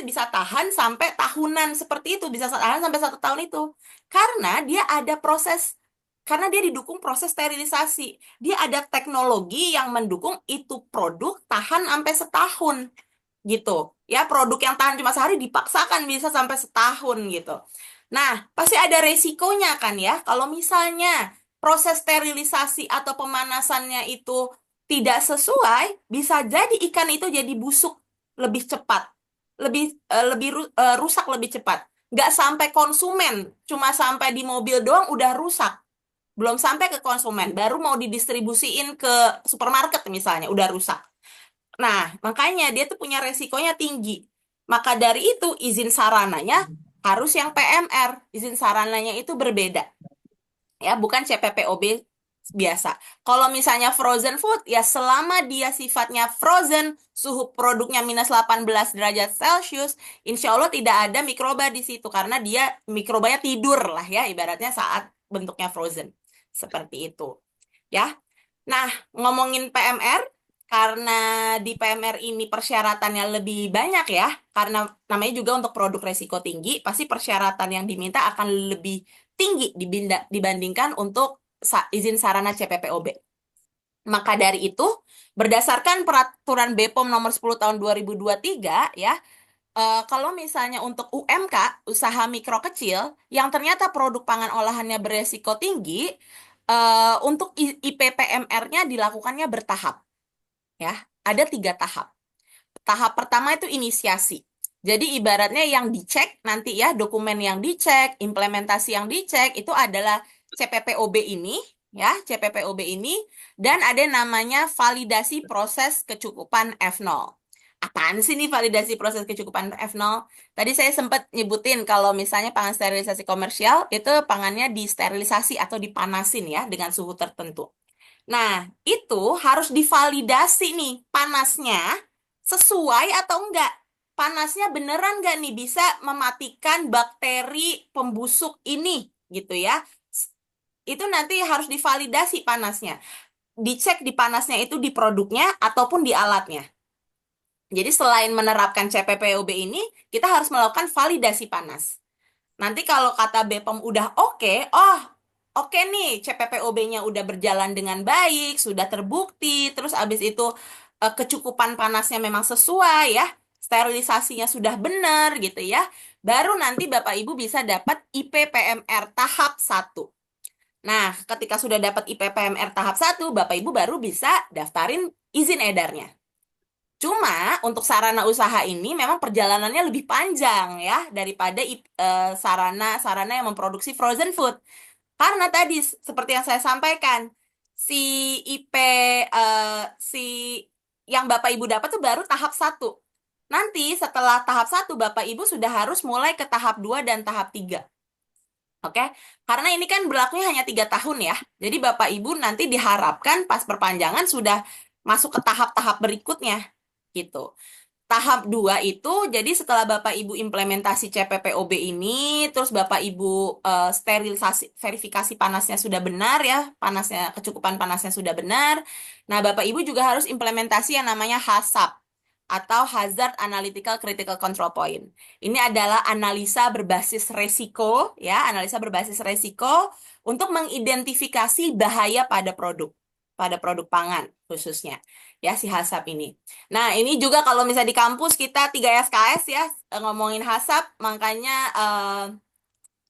Speaker 3: bisa tahan sampai tahunan seperti itu, bisa tahan sampai 1 tahun itu, karena karena dia didukung proses sterilisasi, dia ada teknologi yang mendukung itu produk tahan sampai setahun gitu ya. Produk yang tahan cuma sehari dipaksakan bisa sampai setahun gitu. Nah, pasti ada resikonya kan ya, kalau misalnya proses sterilisasi atau pemanasannya itu tidak sesuai, bisa jadi ikan itu jadi busuk lebih cepat, rusak lebih cepat. Nggak sampai konsumen, cuma sampai di mobil doang udah rusak. Belum sampai ke konsumen, baru mau didistribusiin ke supermarket misalnya, udah rusak. Nah, makanya dia tuh punya resikonya tinggi. Maka dari itu, izin sarananya harus yang PMR. Izin sarananya itu berbeda. Ya, bukan CPPOB biasa. Kalau misalnya frozen food, ya selama dia sifatnya frozen, suhu produknya minus 18 derajat Celcius, insya Allah tidak ada mikroba di situ. Karena dia mikrobanya tidur lah ya, ibaratnya saat bentuknya frozen. Seperti itu. Ya, nah, ngomongin PMR, karena di PMR ini persyaratannya lebih banyak ya, karena namanya juga untuk produk resiko tinggi, pasti persyaratan yang diminta akan lebih tinggi dibandingkan untuk izin sarana CPPOB. Maka dari itu, berdasarkan peraturan BPOM nomor 10 tahun 2023 ya, kalau misalnya untuk UMK, usaha mikro kecil, yang ternyata produk pangan olahannya beresiko tinggi, untuk IPPMR-nya dilakukannya bertahap. Ya, ada 3 tahap. Tahap pertama itu inisiasi. Jadi ibaratnya yang dicek nanti ya, dokumen yang dicek, implementasi yang dicek, itu adalah CPPOB ini, ya, CPPOB ini, dan ada namanya validasi proses kecukupan F0. Apaan sih nih validasi proses kecukupan F0? Tadi saya sempat nyebutin kalau misalnya pangan sterilisasi komersial, itu pangannya disterilisasi atau dipanasin ya, dengan suhu tertentu. Nah, itu harus divalidasi nih, panasnya sesuai atau enggak. Panasnya beneran enggak nih bisa mematikan bakteri pembusuk ini, gitu ya. Itu nanti harus divalidasi panasnya. Dicek di panasnya itu di produknya ataupun di alatnya. Jadi selain menerapkan CPPOB ini, kita harus melakukan validasi panas. Nanti kalau kata BPOM udah oke, oke nih CPPOB-nya udah berjalan dengan baik, sudah terbukti, terus abis itu kecukupan panasnya memang sesuai ya, sterilisasinya sudah benar gitu ya, baru nanti Bapak Ibu bisa dapat IPPMR tahap 1. Nah, ketika sudah dapat IPPMR tahap 1, Bapak Ibu baru bisa daftarin izin edarnya. Cuma untuk sarana usaha ini memang perjalanannya lebih panjang ya daripada sarana-sarana yang memproduksi frozen food. Karena tadi seperti yang saya sampaikan, si IP si yang Bapak Ibu dapat tuh baru tahap 1. Nanti setelah tahap 1 Bapak Ibu sudah harus mulai ke tahap 2 dan tahap 3. Oke, karena ini kan berlakunya hanya 3 tahun ya. Jadi Bapak Ibu nanti diharapkan pas perpanjangan sudah masuk ke tahap-tahap berikutnya gitu. Tahap 2 itu, jadi setelah Bapak Ibu implementasi CPPOB ini, terus Bapak Ibu sterilisasi, verifikasi panasnya sudah benar ya, kecukupan panasnya sudah benar. Nah, Bapak Ibu juga harus implementasi yang namanya HACCP, atau Hazard Analytical Critical Control Point. Ini adalah analisa berbasis resiko, ya, analisa berbasis resiko untuk mengidentifikasi bahaya pada produk pangan khususnya, ya si HACCP ini. Nah, ini juga kalau misalnya di kampus kita 3 SKS ya, ngomongin HACCP, makanya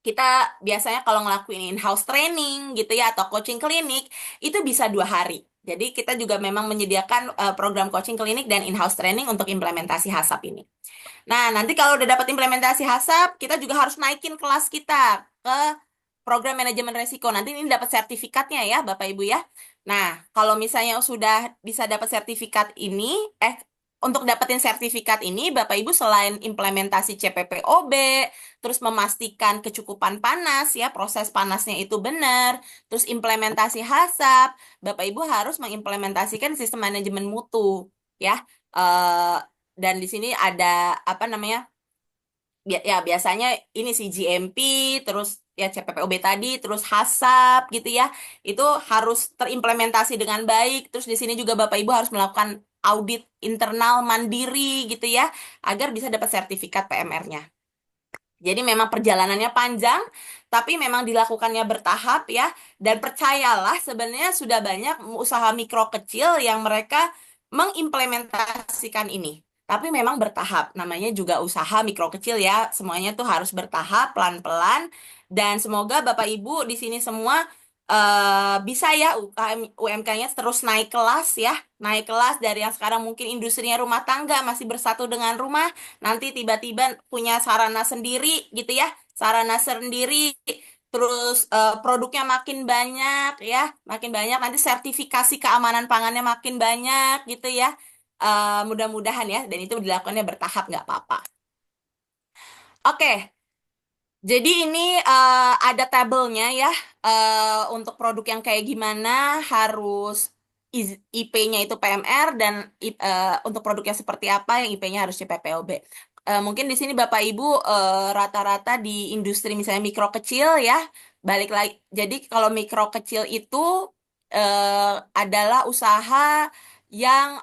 Speaker 3: kita biasanya kalau ngelakuin in-house training gitu ya, atau coaching klinik, itu bisa 2 hari. Jadi kita juga memang menyediakan program coaching klinik dan in-house training untuk implementasi HACCP ini. Nah, nanti kalau udah dapat implementasi HACCP, kita juga harus naikin kelas kita ke program manajemen resiko. Nanti ini dapat sertifikatnya ya, Bapak Ibu ya. Nah, kalau misalnya sudah bisa dapat sertifikat ini, untuk dapetin sertifikat ini, Bapak Ibu selain implementasi CPPOB, terus memastikan kecukupan panas ya, proses panasnya itu benar, terus implementasi HACCP, Bapak Ibu harus mengimplementasikan sistem manajemen mutu ya. Dan di sini ada apa namanya? Ya biasanya ini sih GMP, terus ya CPPOB tadi, terus HACCP gitu ya. Itu harus terimplementasi dengan baik. Terus di sini juga Bapak Ibu harus melakukan audit internal mandiri gitu ya, agar bisa dapat sertifikat PMR-nya. Jadi memang perjalanannya panjang, tapi memang dilakukannya bertahap ya. Dan percayalah sebenarnya sudah banyak usaha mikro kecil yang mereka mengimplementasikan ini. Tapi memang bertahap, namanya juga usaha mikro kecil ya. Semuanya tuh harus bertahap, pelan-pelan. Dan semoga Bapak Ibu di sini semua bisa ya UMK-nya terus naik kelas ya. Naik kelas dari yang sekarang mungkin industrinya rumah tangga masih bersatu dengan rumah, nanti tiba-tiba punya sarana sendiri gitu ya, sarana sendiri, terus produknya makin banyak ya, makin banyak, nanti sertifikasi keamanan pangannya makin banyak gitu ya. Mudah-mudahan ya, dan itu dilakukannya bertahap nggak apa-apa. Oke, jadi ini ada tabelnya ya, untuk produk yang kayak gimana harus IP-nya itu PMR, dan untuk produk yang seperti apa yang IP-nya harus CPPOB. Mungkin di sini Bapak Ibu rata-rata di industri misalnya mikro kecil ya, balik lagi. Jadi kalau mikro kecil itu adalah usaha yang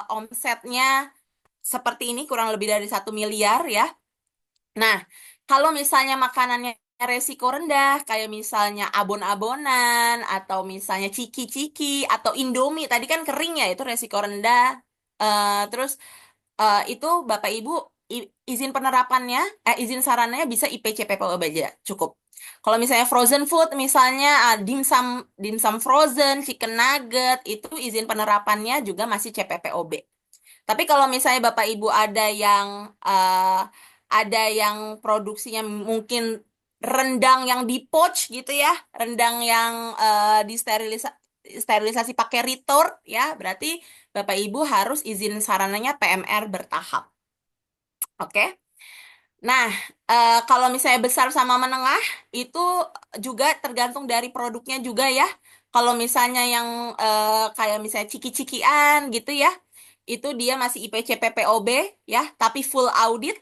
Speaker 3: omsetnya seperti ini, kurang lebih dari 1 miliar ya. Nah, kalau misalnya makanannya resiko rendah, kayak misalnya abon-abonan, atau misalnya ciki-ciki, atau Indomie, tadi kan kering ya, itu resiko rendah. Terus itu Bapak Ibu izin penerapannya, izin sarannya bisa IPCPPOB aja, cukup. Kalau misalnya frozen food, misalnya dimsum, dimsum frozen, chicken nugget, itu izin penerapannya juga masih CPPOB. Tapi kalau misalnya Bapak Ibu ada yang produksinya mungkin rendang yang di pouch gitu ya, rendang yang sterilisasi pakai retort ya, berarti Bapak Ibu harus izin sarananya PMR bertahap. Oke. Nah, kalau misalnya besar sama menengah itu juga tergantung dari produknya juga ya. Kalau misalnya yang kayak misalnya ciki-cikian gitu ya, itu dia masih IPC PPOB ya, tapi full audit.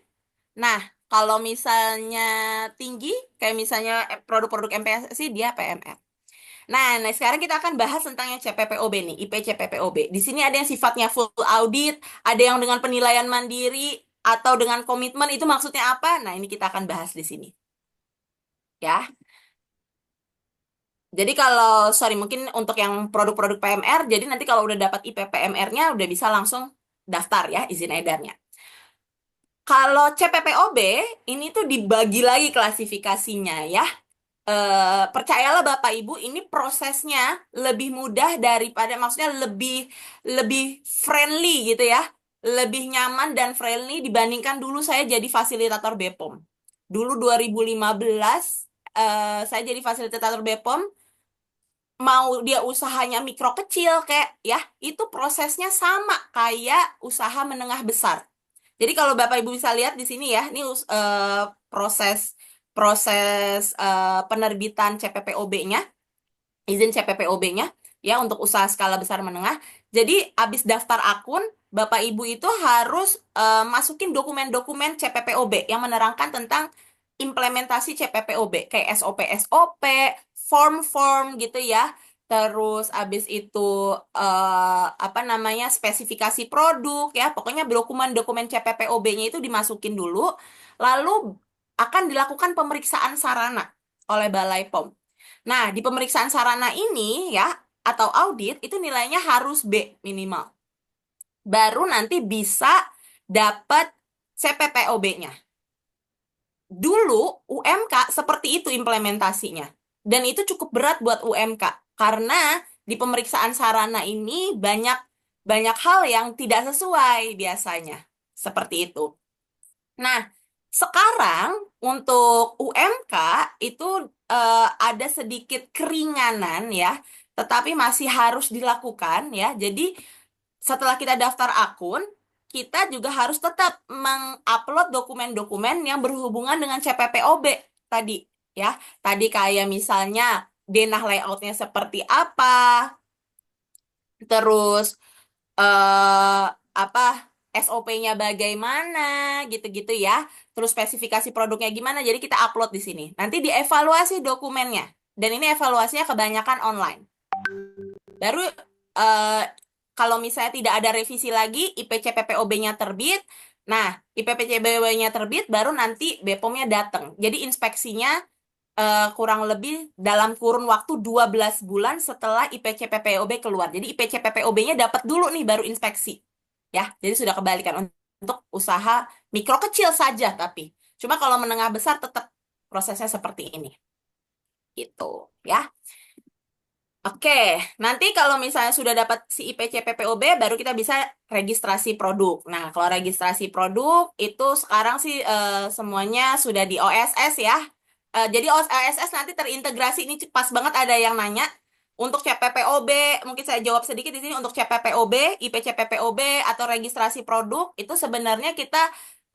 Speaker 3: Nah, kalau misalnya tinggi, kayak misalnya produk-produk MPSI, dia PMR. Nah, sekarang kita akan bahas tentang yang CPPOB nih, IPC PPOB. Di sini ada yang sifatnya full audit, ada yang dengan penilaian mandiri, atau dengan komitmen, itu maksudnya apa? Nah, ini kita akan bahas di sini. Ya, jadi sorry, mungkin untuk yang produk-produk PMR, jadi nanti kalau udah dapat IP PMR-nya, udah bisa langsung daftar ya, izin edarnya. Kalau CPPOB, ini tuh dibagi lagi klasifikasinya ya. Percayalah Bapak Ibu, ini prosesnya lebih mudah daripada, maksudnya lebih lebih friendly gitu ya, lebih nyaman dan friendly dibandingkan dulu saya jadi fasilitator BPOM. Dulu 2015 saya jadi fasilitator BPOM, mau dia usahanya mikro kecil kayak ya, itu prosesnya sama kayak usaha menengah besar. Jadi kalau Bapak Ibu bisa lihat di sini ya, ini proses proses penerbitan CPPOB-nya, izin CPPOB-nya ya, untuk usaha skala besar menengah. Jadi habis daftar akun, Bapak Ibu itu harus masukin dokumen-dokumen CPPOB yang menerangkan tentang implementasi CPPOB kayak SOP-SOP, form-form gitu ya. Terus abis itu apa namanya, spesifikasi produk ya. Pokoknya dokumen-dokumen CPPOB-nya itu dimasukin dulu, lalu akan dilakukan pemeriksaan sarana oleh Balai POM. Nah, di pemeriksaan sarana ini ya, atau audit, itu nilainya harus B minimal. Baru nanti bisa dapat CPPOB-nya. Dulu UMK seperti itu implementasinya. Dan itu cukup berat buat UMK karena di pemeriksaan sarana ini banyak banyak hal yang tidak sesuai biasanya. Seperti itu. Nah, sekarang untuk UMK itu ada sedikit keringanan ya, tetapi masih harus dilakukan ya. Jadi setelah kita daftar akun, kita juga harus tetap mengupload dokumen-dokumen yang berhubungan dengan CPPOB tadi ya. Tadi kayak misalnya denah layoutnya seperti apa, terus eh apa, SOP-nya bagaimana gitu-gitu ya. Terus spesifikasi produknya gimana. Jadi kita upload di sini. Nanti dievaluasi dokumennya. Dan ini evaluasinya kebanyakan online. Baru eh, kalau misalnya tidak ada revisi lagi, IPC PPOB-nya terbit. Nah, IPC PPOB-nya terbit, baru nanti BPOM-nya datang. Jadi inspeksinya kurang lebih dalam kurun waktu 12 bulan setelah IPC PPOB keluar. Jadi IPC PPOB-nya dapat dulu nih, baru inspeksi. Ya, jadi sudah kebalikan untuk usaha mikro kecil saja tapi. Cuma kalau menengah besar tetap prosesnya seperti ini. Gitu, ya. Oke, nanti kalau misalnya sudah dapat si IPC PPOB, baru kita bisa registrasi produk. Nah, kalau registrasi produk itu sekarang sih semuanya sudah di OSS ya. Jadi OSS nanti terintegrasi, ini pas banget ada yang nanya. Untuk CPPOB, mungkin saya jawab sedikit di sini. Untuk CPPOB, IPC PPOB, atau registrasi produk, itu sebenarnya kita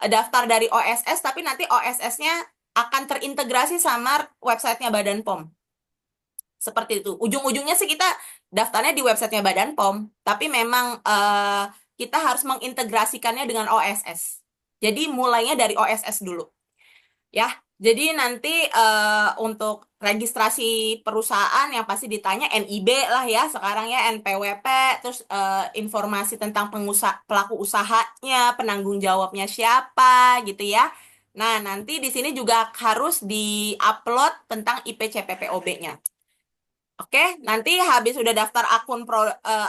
Speaker 3: daftar dari OSS, tapi nanti OSS-nya akan terintegrasi sama websitenya Badan POM. Seperti itu. Ujung-ujungnya sih kita daftarnya di websitenya Badan POM, tapi memang kita harus mengintegrasikannya dengan OSS. Jadi mulainya dari OSS dulu. Ya, jadi nanti untuk registrasi perusahaan yang pasti ditanya NIB lah ya, sekarang ya NPWP, terus informasi tentang pelaku usahanya, penanggung jawabnya siapa gitu ya. Nah, nanti di sini juga harus di-upload tentang IPC PPOB-nya. Oke, nanti habis udah daftar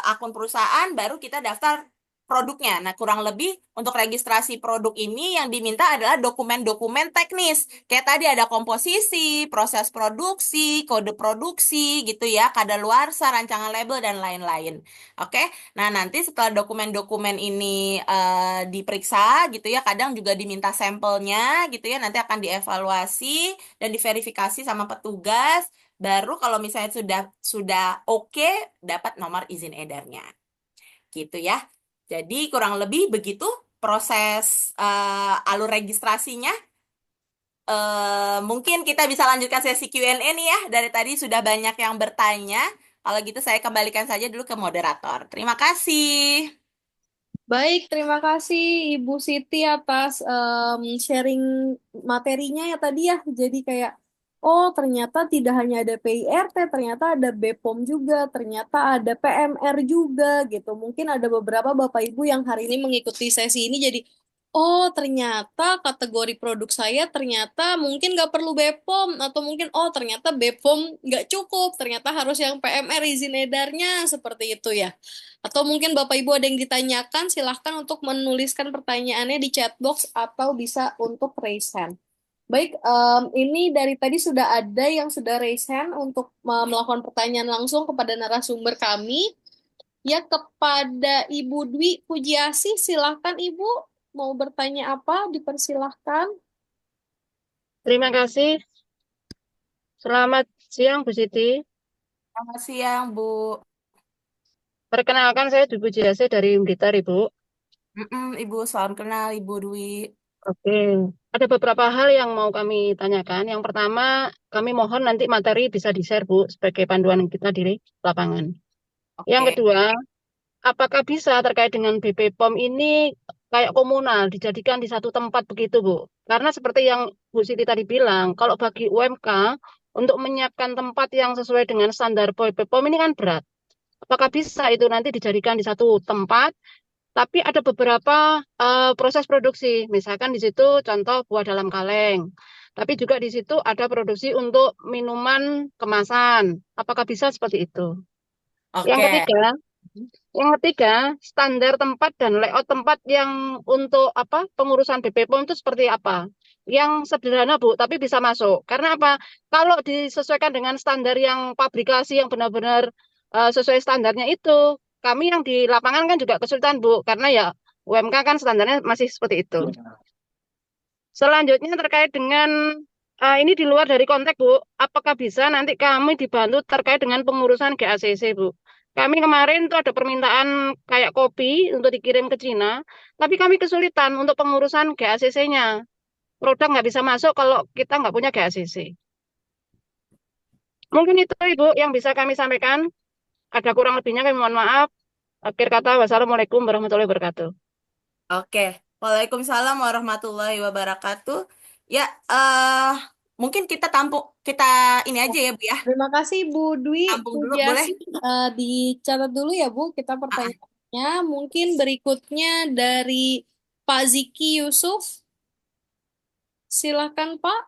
Speaker 3: akun perusahaan, baru kita daftar produknya. Nah, kurang lebih untuk registrasi produk ini yang diminta adalah dokumen-dokumen teknis. Kayak tadi ada komposisi, proses produksi, kode produksi gitu ya, kadaluarsa, rancangan label, dan lain-lain. Oke, nah nanti setelah dokumen-dokumen ini diperiksa gitu ya, kadang juga diminta sampelnya gitu ya, nanti akan dievaluasi dan diverifikasi sama petugas. Baru kalau misalnya sudah oke, dapat nomor izin edarnya. Gitu ya. Jadi kurang lebih begitu proses alur registrasinya. Mungkin kita bisa lanjutkan sesi Q&A nih ya. Dari tadi sudah banyak yang bertanya. Kalau gitu saya kembalikan saja dulu ke moderator. Terima kasih.
Speaker 1: Baik, terima kasih Ibu Siti atas sharing materinya ya tadi ya. Jadi kayak, oh ternyata tidak hanya ada PIRT, ternyata ada BPOM juga, ternyata ada PMR juga gitu. Mungkin ada beberapa Bapak Ibu yang hari ini mengikuti sesi ini jadi, oh ternyata kategori produk saya ternyata mungkin nggak perlu BPOM, atau mungkin oh ternyata BPOM nggak cukup, ternyata harus yang PMR izin edarnya seperti itu ya. Atau mungkin Bapak Ibu ada yang ditanyakan, silahkan untuk menuliskan pertanyaannya di chat box atau bisa untuk raise hand. Baik, ini dari tadi sudah ada yang sudah raise hand untuk melakukan pertanyaan langsung kepada narasumber kami. Ya, kepada Ibu Dwi Pujiasi, silahkan Ibu mau bertanya apa, dipersilahkan.
Speaker 4: Terima kasih. Selamat siang, Bu Siti.
Speaker 3: Selamat siang, Bu.
Speaker 4: Perkenalkan, saya Dwi Pujiasa dari Blitar, Ibu.
Speaker 3: Ibu, salam kenal Ibu Dwi.
Speaker 4: Oke. Ada beberapa hal yang mau kami tanyakan. Yang pertama, kami mohon nanti materi bisa di-share, Bu, sebagai panduan kita di lapangan. Yang
Speaker 3: Oke.
Speaker 4: kedua, apakah bisa terkait dengan BP POM ini kayak komunal, dijadikan di satu tempat begitu, Bu? Karena seperti yang Bu Siti tadi bilang, kalau bagi UMK, untuk menyiapkan tempat yang sesuai dengan standar BP POM ini kan berat. Apakah bisa itu nanti dijadikan di satu tempat, tapi ada beberapa proses produksi, misalkan di situ contoh buah dalam kaleng, tapi juga di situ ada produksi untuk minuman kemasan. Apakah bisa seperti itu? Yang
Speaker 3: Oke.
Speaker 4: ketiga, standar tempat dan layout tempat yang untuk apa pengurusan BP POM itu seperti apa? Yang sederhana, Bu, tapi bisa masuk. Karena apa? Kalau disesuaikan dengan standar yang pabrikasi yang benar-benar sesuai standarnya itu, kami yang di lapangan kan juga kesulitan, Bu, karena ya UMK kan standarnya masih seperti itu. Selanjutnya terkait dengan ini di luar dari konteks, Bu, apakah bisa nanti kami dibantu terkait dengan pengurusan GACC, Bu? Kami kemarin tuh ada permintaan kayak kopi untuk dikirim ke Cina, tapi kami kesulitan untuk pengurusan GACC-nya. Produk nggak bisa masuk kalau kita nggak punya GACC. Mungkin itu, Ibu, yang bisa kami sampaikan. Ada kurang lebihnya kami mohon maaf. Akhir kata, wassalamualaikum warahmatullahi wabarakatuh.
Speaker 3: Oke. Waalaikumsalam warahmatullahi wabarakatuh. Ya, mungkin kita ini aja ya, Bu ya.
Speaker 1: Terima kasih Bu Dwi
Speaker 3: Tampung dulu boleh?
Speaker 1: Pujiasi. Dicatat dulu ya Bu, kita
Speaker 3: Ah,
Speaker 1: pertanyaan Ya, mungkin berikutnya dari Pak Ziki Yusuf. Silakan Pak,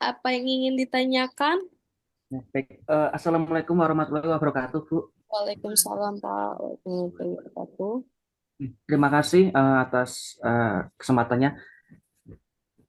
Speaker 1: apa yang ingin ditanyakan?
Speaker 5: Ya, baik. Assalamualaikum warahmatullahi wabarakatuh, Bu.
Speaker 1: Waalaikumsalam Pak. Warahmatullahi wabarakatuh.
Speaker 5: Terima kasih atas kesempatannya.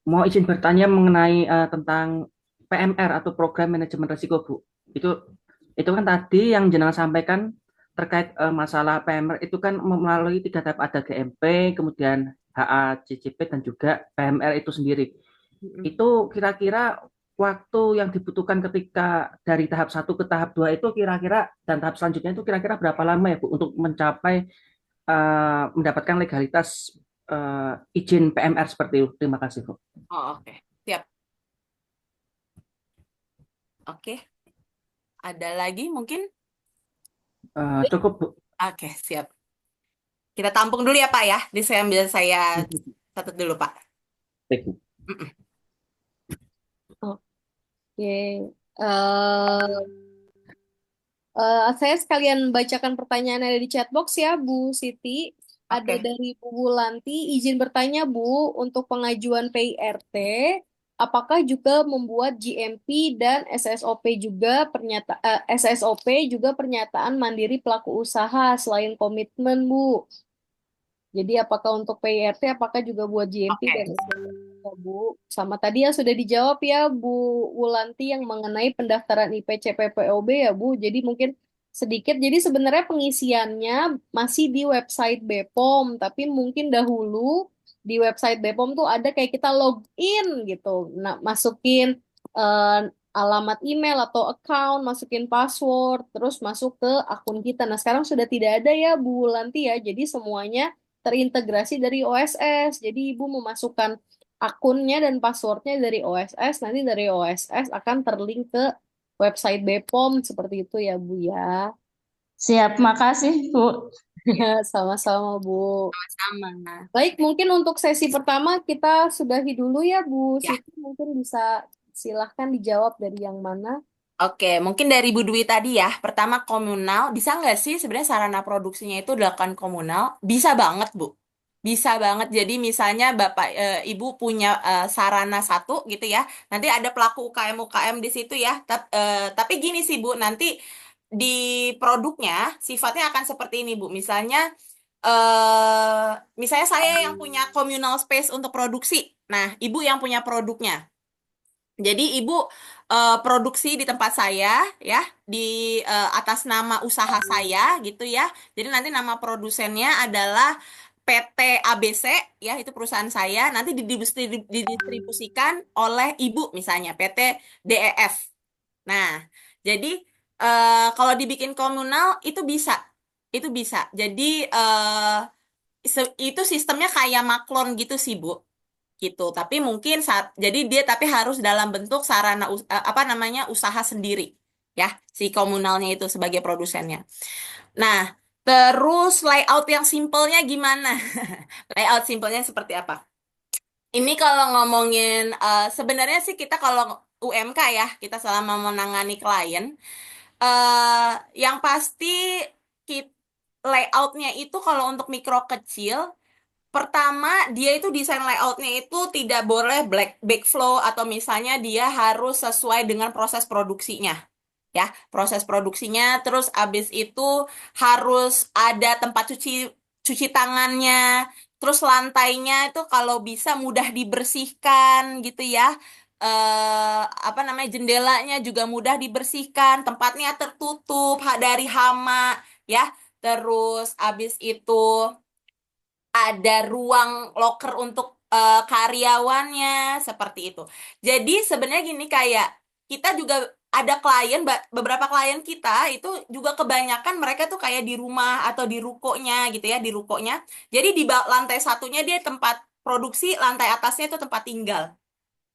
Speaker 5: Mau izin bertanya mengenai tentang PMR atau Program Manajemen Risiko, Bu. Itu itu kan tadi yang jenengan sampaikan terkait masalah PMR itu kan melalui tiga tahap, ada GMP, kemudian HACCP dan juga PMR itu sendiri.
Speaker 3: Mm-mm.
Speaker 5: Itu kira-kira waktu yang dibutuhkan ketika dari tahap satu ke tahap 2 itu kira-kira dan tahap selanjutnya itu kira-kira berapa lama ya Bu untuk mencapai mendapatkan legalitas izin PMR seperti itu. Terima kasih Bu.
Speaker 3: Oh, oke. Siap. Oke. Ada lagi mungkin?
Speaker 5: Cukup Bu.
Speaker 3: Oke, siap. Kita tampung dulu ya Pak ya. Di saya catat dulu Pak.
Speaker 5: Baik, Bu.
Speaker 3: Mm-mm.
Speaker 1: Oke. Eh, saya sekalian bacakan pertanyaan yang ada di chatbox ya, Bu Siti. Ada
Speaker 3: Oke.
Speaker 1: dari Bu Wulanti, izin bertanya Bu, untuk pengajuan PIRT, apakah juga membuat GMP dan SSOP juga pernyataan mandiri pelaku usaha selain komitmen Bu? Jadi apakah untuk PIRT, apakah juga buat GMP dan
Speaker 3: Oke.
Speaker 1: SPO, Bu? Sama tadi yang sudah dijawab ya, Bu Wulanti, yang mengenai pendaftaran IPCPPOB ya, Bu. Jadi mungkin sedikit. Jadi sebenarnya pengisiannya masih di website BPOM, tapi mungkin dahulu di website BPOM tuh ada kayak kita login gitu. Nah, masukin eh, alamat email atau account, masukin password, terus masuk ke akun kita. Nah, sekarang sudah tidak ada ya, Bu Wulanti ya. Jadi semuanya terintegrasi dari OSS. Jadi Ibu memasukkan akunnya dan passwordnya dari OSS, nanti dari OSS akan terlink ke website BPOM seperti itu ya Bu ya.
Speaker 6: Siap, makasih Bu.
Speaker 1: Sama-sama Bu.
Speaker 3: Sama.
Speaker 1: Baik, mungkin untuk sesi pertama kita sudahi dulu ya Bu
Speaker 3: Ya.
Speaker 1: Siti, mungkin bisa silahkan dijawab dari yang mana.
Speaker 3: Oke, mungkin dari Bu Dwi tadi ya. Pertama komunal, bisa nggak sih sebenarnya sarana produksinya itu dilakukan komunal? Bisa banget, Bu. Bisa banget. Jadi misalnya Bapak Ibu punya sarana satu gitu ya. Nanti ada pelaku UKM di situ ya. Tapi gini sih Bu, nanti di produknya sifatnya akan seperti ini Bu. Misalnya saya yang punya communal space untuk produksi. Nah, Ibu yang punya produknya. Jadi ibu produksi di tempat saya ya, di atas nama usaha saya gitu ya. Jadi nanti nama produsennya adalah PT ABC ya, itu perusahaan saya. Nanti didistribusikan oleh ibu misalnya PT DEF. Nah, jadi kalau dibikin komunal itu bisa. Jadi itu sistemnya kayak maklon gitu sih Bu gitu. Tapi mungkin jadi dia tapi harus dalam bentuk apa namanya usaha sendiri ya si komunalnya itu sebagai produsennya. Nah, terus layout yang simpelnya gimana? Layout simpelnya seperti apa? Ini kalau ngomongin sebenarnya sih kita kalau UMK ya, kita selama menangani klien yang pasti kit- layoutnya itu kalau untuk mikro kecil. Pertama, dia itu desain layoutnya itu tidak boleh backflow atau misalnya dia harus sesuai dengan proses produksinya. Ya, proses produksinya, terus abis itu harus ada tempat cuci cuci tangannya, terus lantainya itu kalau bisa mudah dibersihkan gitu ya. Apa namanya jendelanya juga mudah dibersihkan, tempatnya tertutup dari hama ya. Terus abis itu ada ruang loker untuk karyawannya seperti itu. Jadi sebenarnya gini kayak kita juga ada beberapa klien kita itu juga kebanyakan mereka tuh kayak di rumah atau di rukonya gitu ya, di rukonya. Jadi di lantai satunya dia tempat produksi, lantai atasnya itu tempat tinggal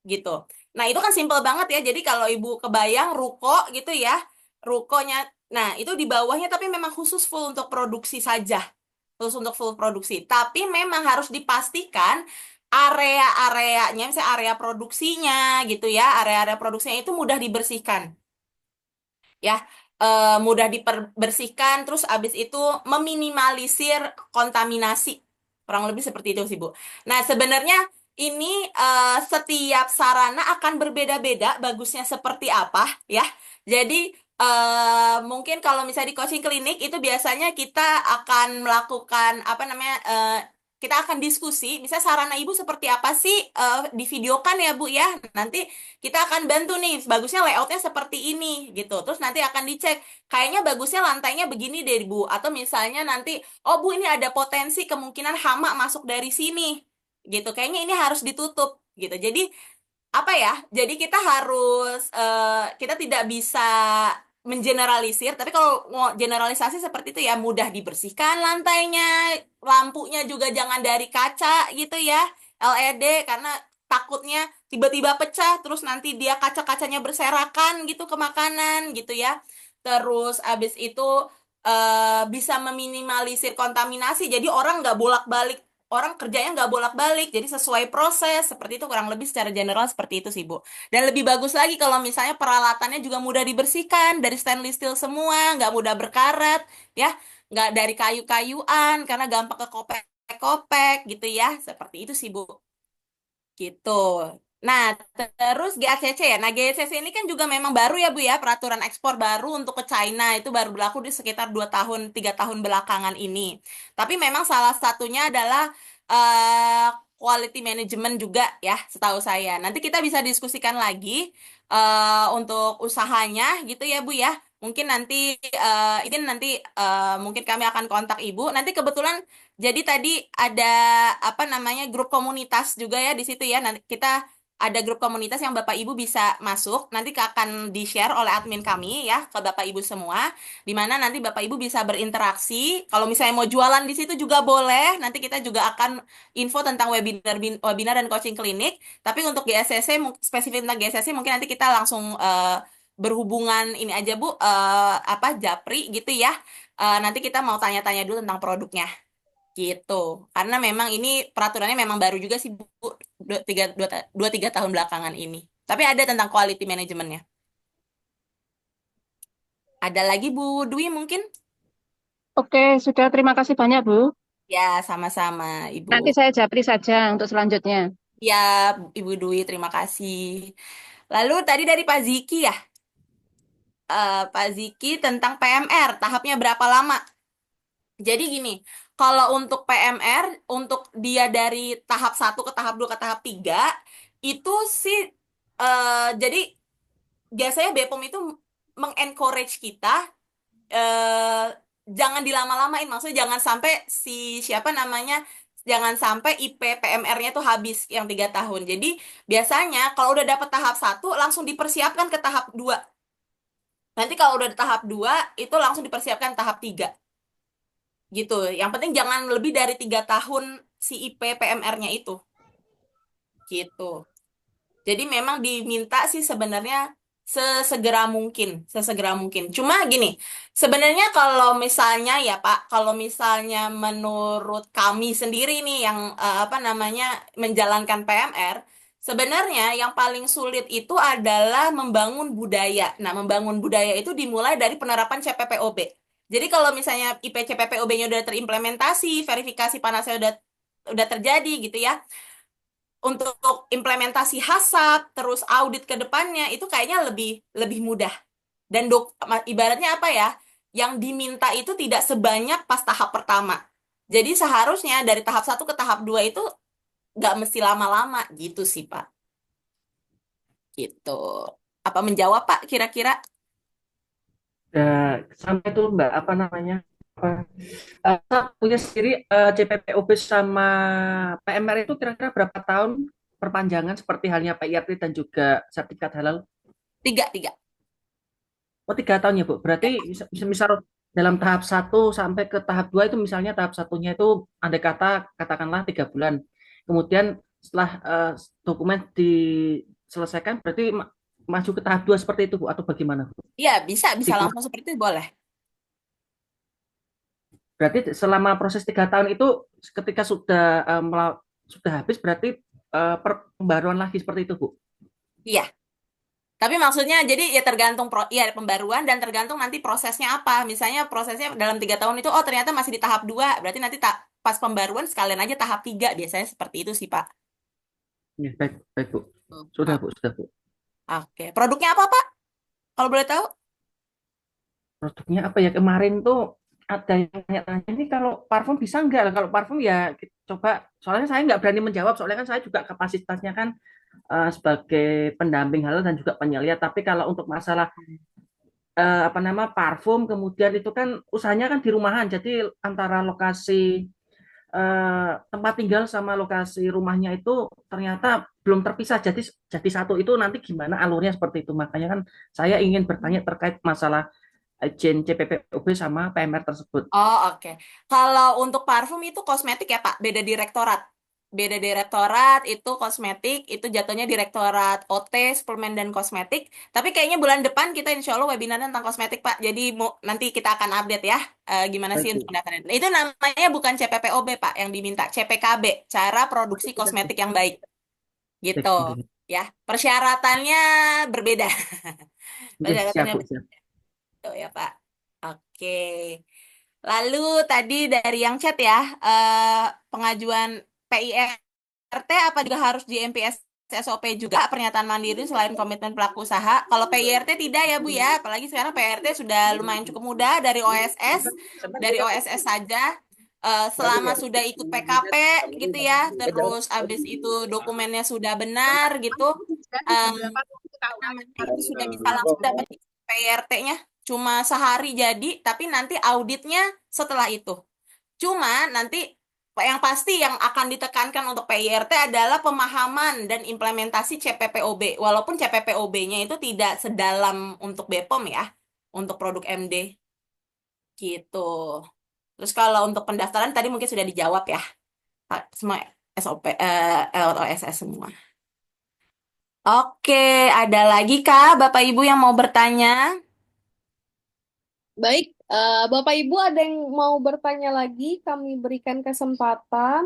Speaker 3: gitu. Nah, itu kan simpel banget ya. Jadi kalau Ibu kebayang ruko gitu ya, rukonya nah itu di bawahnya tapi memang khusus full untuk produksi saja khusus untuk full produksi. Tapi memang harus dipastikan area-areanya, misalnya area produksinya gitu ya, area-area produksinya itu mudah dibersihkan. Ya, mudah dibersihkan, terus abis itu meminimalisir kontaminasi. Kurang lebih seperti itu sih, Bu. Nah, sebenarnya ini setiap sarana akan berbeda-beda bagusnya seperti apa ya. Jadi mungkin kalau misalnya di coaching klinik itu biasanya kita akan melakukan apa namanya kita akan diskusi, misalnya sarana ibu seperti apa sih, divideokan ya Bu ya. Nanti kita akan bantu nih, bagusnya layoutnya seperti ini gitu. Terus nanti akan dicek, kayaknya bagusnya lantainya begini deh Bu. Atau misalnya nanti, oh Bu ini ada potensi kemungkinan hama masuk dari sini gitu. Kayaknya ini harus ditutup gitu. Jadi apa ya? Jadi kita harus kita tidak bisa mengeneralisir, tapi kalau mau generalisasi seperti itu ya mudah dibersihkan lantainya, lampunya juga jangan dari kaca gitu ya, LED karena takutnya tiba-tiba pecah terus nanti dia kaca-kacanya berserakan gitu ke makanan gitu ya. Terus abis itu bisa meminimalisir kontaminasi, jadi orang nggak bolak-balik orang kerjanya nggak bolak-balik, jadi sesuai proses, seperti itu kurang lebih secara general seperti itu sih, Bu. Dan lebih bagus lagi kalau misalnya peralatannya juga mudah dibersihkan, dari stainless steel semua, nggak mudah berkarat, ya, nggak dari kayu-kayuan, karena gampang ke kopek-kopek gitu ya, seperti itu sih, Bu. Gitu. Nah, terus GACC ya. Nah, GACC ini kan juga memang baru ya, Bu ya, peraturan ekspor baru untuk ke China itu baru berlaku di sekitar 2 tahun, 3 tahun belakangan ini. Tapi memang salah satunya adalah eh, quality management juga ya, setahu saya. Nanti kita bisa diskusikan lagi untuk usahanya gitu ya, Bu ya. Mungkin nanti ini nanti mungkin kami akan kontak Ibu. Nanti kebetulan jadi tadi ada apa namanya grup komunitas juga ya di situ ya. Nanti kita ada grup komunitas yang Bapak Ibu bisa masuk. Nanti akan di-share oleh admin kami ya ke Bapak Ibu semua. Di mana nanti Bapak Ibu bisa berinteraksi. Kalau misalnya mau jualan di situ juga boleh. Nanti kita juga akan info tentang webinar dan coaching klinik. Tapi untuk GSCC spesifik tentang GSCC mungkin nanti kita langsung berhubungan ini aja Bu, apa Japri gitu ya. Nanti kita mau tanya-tanya dulu tentang produknya. Gitu. Karena memang ini peraturannya memang baru juga sih Bu, 2-3 tahun belakangan ini. Tapi ada tentang quality manajemennya. Ada lagi Bu Dwi mungkin?
Speaker 4: Oke, sudah terima kasih banyak, Bu.
Speaker 3: Ya, sama-sama Ibu.
Speaker 4: Nanti saya japri saja untuk selanjutnya.
Speaker 3: Ya, Ibu Dwi, terima kasih. Lalu tadi dari Pak Ziki ya, Pak Ziki tentang PMR, tahapnya berapa lama? Jadi gini, kalau untuk PMR, untuk dia dari tahap 1 ke tahap 2 ke tahap 3 itu sih, jadi biasanya BPOM itu mengencourage kita, eh, jangan dilama-lamain, maksudnya jangan sampai siapa namanya, jangan sampai IP PMR-nya tuh habis yang 3 tahun. Jadi biasanya kalau udah dapet tahap 1 langsung dipersiapkan ke tahap 2. Nanti kalau udah di tahap 2 itu langsung dipersiapkan tahap 3 gitu. Yang penting jangan lebih dari 3 tahun si IP PMR-nya itu gitu. Jadi memang diminta sih sebenarnya sesegera mungkin. Cuma gini, sebenarnya kalau misalnya ya Pak, kalau misalnya menurut kami sendiri nih yang apa namanya menjalankan PMR, sebenarnya yang paling sulit itu adalah membangun budaya. Nah, membangun budaya itu dimulai dari penerapan CPPOB. Jadi kalau misalnya IP CPPOB-nya udah terimplementasi, verifikasi panasnya udah terjadi gitu ya, untuk implementasi HACCP terus audit ke depannya itu kayaknya lebih lebih mudah. Dan ibaratnya apa ya? Yang diminta itu tidak sebanyak pas tahap pertama. Jadi seharusnya dari tahap 1 ke tahap 2 itu nggak mesti lama-lama gitu sih, Pak. Gitu. Apa menjawab, Pak, kira-kira?
Speaker 5: Sampai itu Mbak, apa namanya? Apa, punya sendiri CPPOB sama PMR itu kira-kira berapa tahun perpanjangan seperti halnya PIRT dan juga sertifikat halal?
Speaker 3: Tiga, tiga.
Speaker 5: Oh, 3 tahun ya, Bu. Berarti misal dalam tahap 1 sampai ke tahap 2 itu misalnya tahap satunya itu andai kata katakanlah 3 bulan. Kemudian setelah dokumen diselesaikan berarti maju ke tahap 2 seperti itu, Bu, atau bagaimana, Bu?
Speaker 3: Iya, bisa
Speaker 5: Siklus.
Speaker 3: langsung seperti itu boleh.
Speaker 5: Berarti selama proses 3 tahun itu ketika sudah habis berarti pembaruan lagi seperti itu, Bu.
Speaker 3: Iya. Tapi maksudnya jadi ya tergantung ya pembaruan dan tergantung nanti prosesnya apa. Misalnya prosesnya dalam 3 tahun itu oh ternyata masih di tahap 2, berarti nanti pas pembaruan sekalian aja tahap 3. Biasanya seperti itu sih Pak.
Speaker 5: Ya, baik, baik Bu.
Speaker 3: Oh,
Speaker 5: Sudah
Speaker 3: ah,
Speaker 5: Bu, sudah Bu.
Speaker 3: oke. Produknya apa Pak? Kalau boleh tahu?
Speaker 5: Produknya apa ya? Kemarin tuh ada yang tanya-tanya ini kalau parfum bisa nggak lah? Kalau parfum ya coba. Soalnya saya nggak berani menjawab. Soalnya kan saya juga kapasitasnya kan sebagai pendamping halal dan juga penyelihat. Tapi kalau untuk masalah apa nama parfum, kemudian itu kan usahanya kan di rumahan. Jadi antara lokasi tempat tinggal sama lokasi rumahnya itu ternyata belum terpisah. Jadi satu itu nanti gimana alurnya seperti itu. Makanya kan saya ingin bertanya terkait masalah izin CPPUB sama PMR tersebut.
Speaker 3: Oh, oke. Kalau untuk parfum itu kosmetik ya, Pak. Beda direktorat. Beda direktorat itu kosmetik, itu jatuhnya direktorat OT, suplemen dan kosmetik. Tapi kayaknya bulan depan kita insya Allah webinarnya tentang kosmetik, Pak. Jadi nanti kita akan update ya, gimana sih
Speaker 5: Baik,
Speaker 3: untuk
Speaker 5: Bu.
Speaker 3: pendaftaran. Itu namanya bukan CPPOB, Pak, yang diminta. CPKB, cara produksi
Speaker 5: Sudah, Bu.
Speaker 3: kosmetik yang baik. Gitu.
Speaker 5: Baik, Bu.
Speaker 3: Ya, persyaratannya berbeda.
Speaker 5: Oke, siap,
Speaker 3: Persyaratannya
Speaker 5: Bu.
Speaker 3: berbeda
Speaker 5: Siap.
Speaker 3: ya, Pak. Oke. Lalu tadi dari yang chat ya, pengajuan PIRT apa juga harus di MPS SOP juga pernyataan mandiri selain komitmen pelaku usaha. Kalau PIRT tidak ya Bu ya, apalagi sekarang PIRT sudah lumayan cukup mudah dari OSS saja. Selama sudah ikut PKP gitu ya, terus abis itu dokumennya sudah benar gitu, em, namanya itu sudah bisa langsung dapat PIRT-nya. Cuma sehari jadi, tapi nanti auditnya setelah itu. Cuma nanti yang pasti yang akan ditekankan untuk PIRT adalah pemahaman dan implementasi CPPOB. Walaupun CPPOB-nya itu tidak sedalam untuk BPOM ya, untuk produk MD gitu. Terus kalau untuk pendaftaran tadi mungkin sudah dijawab ya, Pak. Semua SOP, LOSS semua. Oke, ada lagi Kak, Bapak Ibu yang mau bertanya?
Speaker 1: Baik, Bapak Ibu ada yang mau bertanya lagi? Kami berikan kesempatan.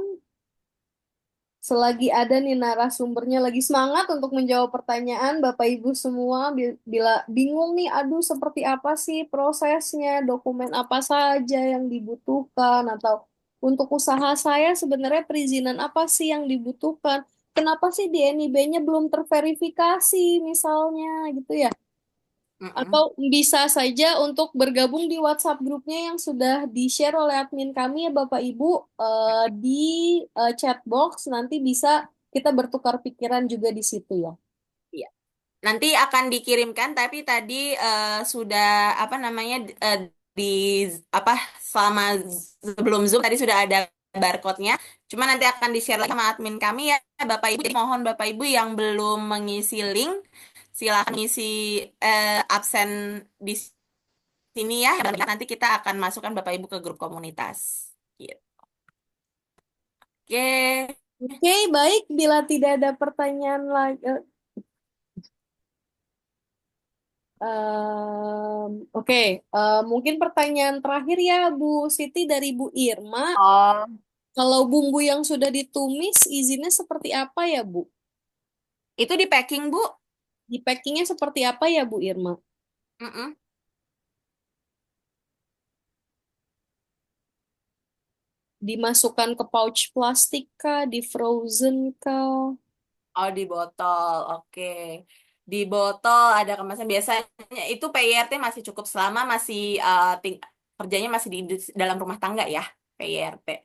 Speaker 1: Selagi ada nih narasumbernya lagi semangat untuk menjawab pertanyaan, Bapak Ibu semua bila bingung nih, aduh seperti apa sih prosesnya, dokumen apa saja yang dibutuhkan, atau untuk usaha saya sebenarnya perizinan apa sih yang dibutuhkan, kenapa sih di NIB-nya belum terverifikasi misalnya gitu ya.
Speaker 3: Mm-mm.
Speaker 1: Atau bisa saja untuk bergabung di WhatsApp grupnya yang sudah di-share oleh admin kami ya Bapak Ibu di chat box nanti bisa kita bertukar pikiran juga di situ ya.
Speaker 3: Iya. Nanti akan dikirimkan, tapi tadi sudah apa namanya di apa selama sebelum Zoom tadi sudah ada barcode-nya. Cuma nanti akan di-share lagi sama admin kami ya, Bapak Ibu. Jadi mohon Bapak Ibu yang belum mengisi link, silakan isi absen di sini ya. Nanti kita akan masukkan Bapak Ibu ke grup komunitas. Gitu. Oke.
Speaker 1: Oke, baik. Bila tidak ada pertanyaan lagi, oke, mungkin pertanyaan terakhir ya Bu Siti dari Bu Irma.
Speaker 3: Oh,
Speaker 1: Kalau bumbu yang sudah ditumis, izinnya seperti apa ya Bu?
Speaker 3: itu di packing, Bu.
Speaker 1: Di packingnya seperti apa ya Bu Irma?
Speaker 3: Mm-mm.
Speaker 1: Dimasukkan ke pouch plastik kah, di frozen kah?
Speaker 3: Oh, di botol. Oke. Di botol ada kemasan biasanya itu PIRT masih cukup selama masih kerjanya masih di dalam rumah tangga ya, PIRT.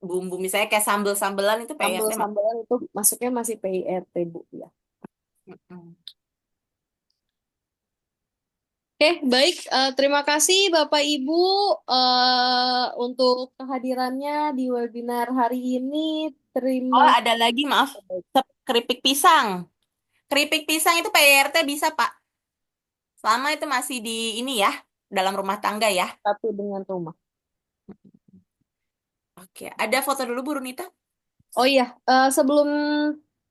Speaker 3: Bumbu misalnya kayak sambel-sambelan itu PIRT
Speaker 1: Sambal-sambalan itu masuknya masih PIRT, Bu ya.
Speaker 3: Mm-mm.
Speaker 1: Oke, baik. Terima kasih Bapak Ibu untuk kehadirannya di webinar hari ini. Terima
Speaker 3: Oh, ada lagi, maaf. Keripik pisang. Keripik pisang itu PIRT bisa, Pak. Selama itu masih di ini ya, dalam rumah tangga ya.
Speaker 1: satu dengan rumah.
Speaker 3: Oke, ada foto dulu Bu Runita.
Speaker 1: Oh iya, sebelum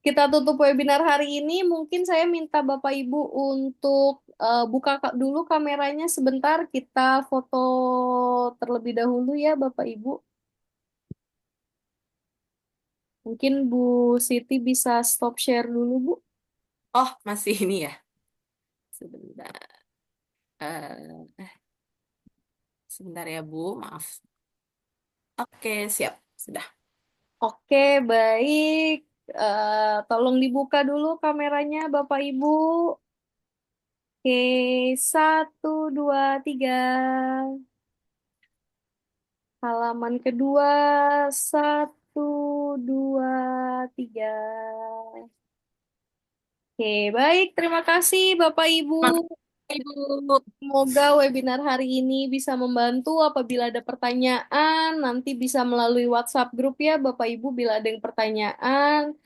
Speaker 1: kita tutup webinar hari ini, mungkin saya minta Bapak Ibu untuk buka dulu kameranya sebentar. Kita foto terlebih dahulu ya, Bapak Ibu. Mungkin Bu Siti bisa stop share dulu, Bu.
Speaker 3: Oh, masih ini ya. Sebentar. Eh, sebentar ya, Bu. Maaf. Oke, siap. Sudah.
Speaker 1: Oke, baik. Tolong dibuka dulu kameranya, Bapak Ibu. Oke, satu, dua, tiga. Halaman kedua, satu, dua, tiga. Oke, baik. Terima kasih, Bapak Ibu.
Speaker 3: Mas- Ibu.
Speaker 1: Semoga webinar hari ini bisa membantu. Apabila ada pertanyaan, nanti bisa melalui WhatsApp grup ya, Bapak Ibu, bila ada yang pertanyaan.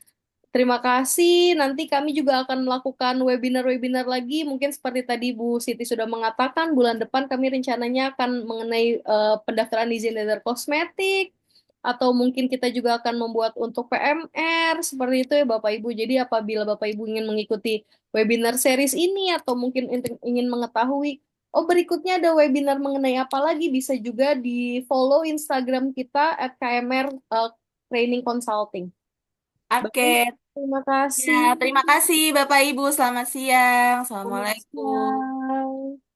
Speaker 1: Terima kasih. Nanti kami juga akan melakukan webinar-webinar lagi. Mungkin seperti tadi Bu Siti sudah mengatakan, bulan depan kami rencananya akan mengenai pendaftaran izin edar kosmetik. Atau mungkin kita juga akan membuat untuk PMR. Seperti itu ya Bapak Ibu. Jadi apabila Bapak Ibu ingin mengikuti webinar series ini atau mungkin ingin mengetahui, oh berikutnya ada webinar mengenai apa lagi, bisa juga di follow Instagram kita @KMR Training Consulting. Baik,
Speaker 3: Oke.
Speaker 1: terima
Speaker 3: Ya,
Speaker 1: kasih.
Speaker 3: terima kasih Bapak Ibu. Selamat siang.
Speaker 1: Selamat
Speaker 3: Assalamualaikum.
Speaker 1: siang.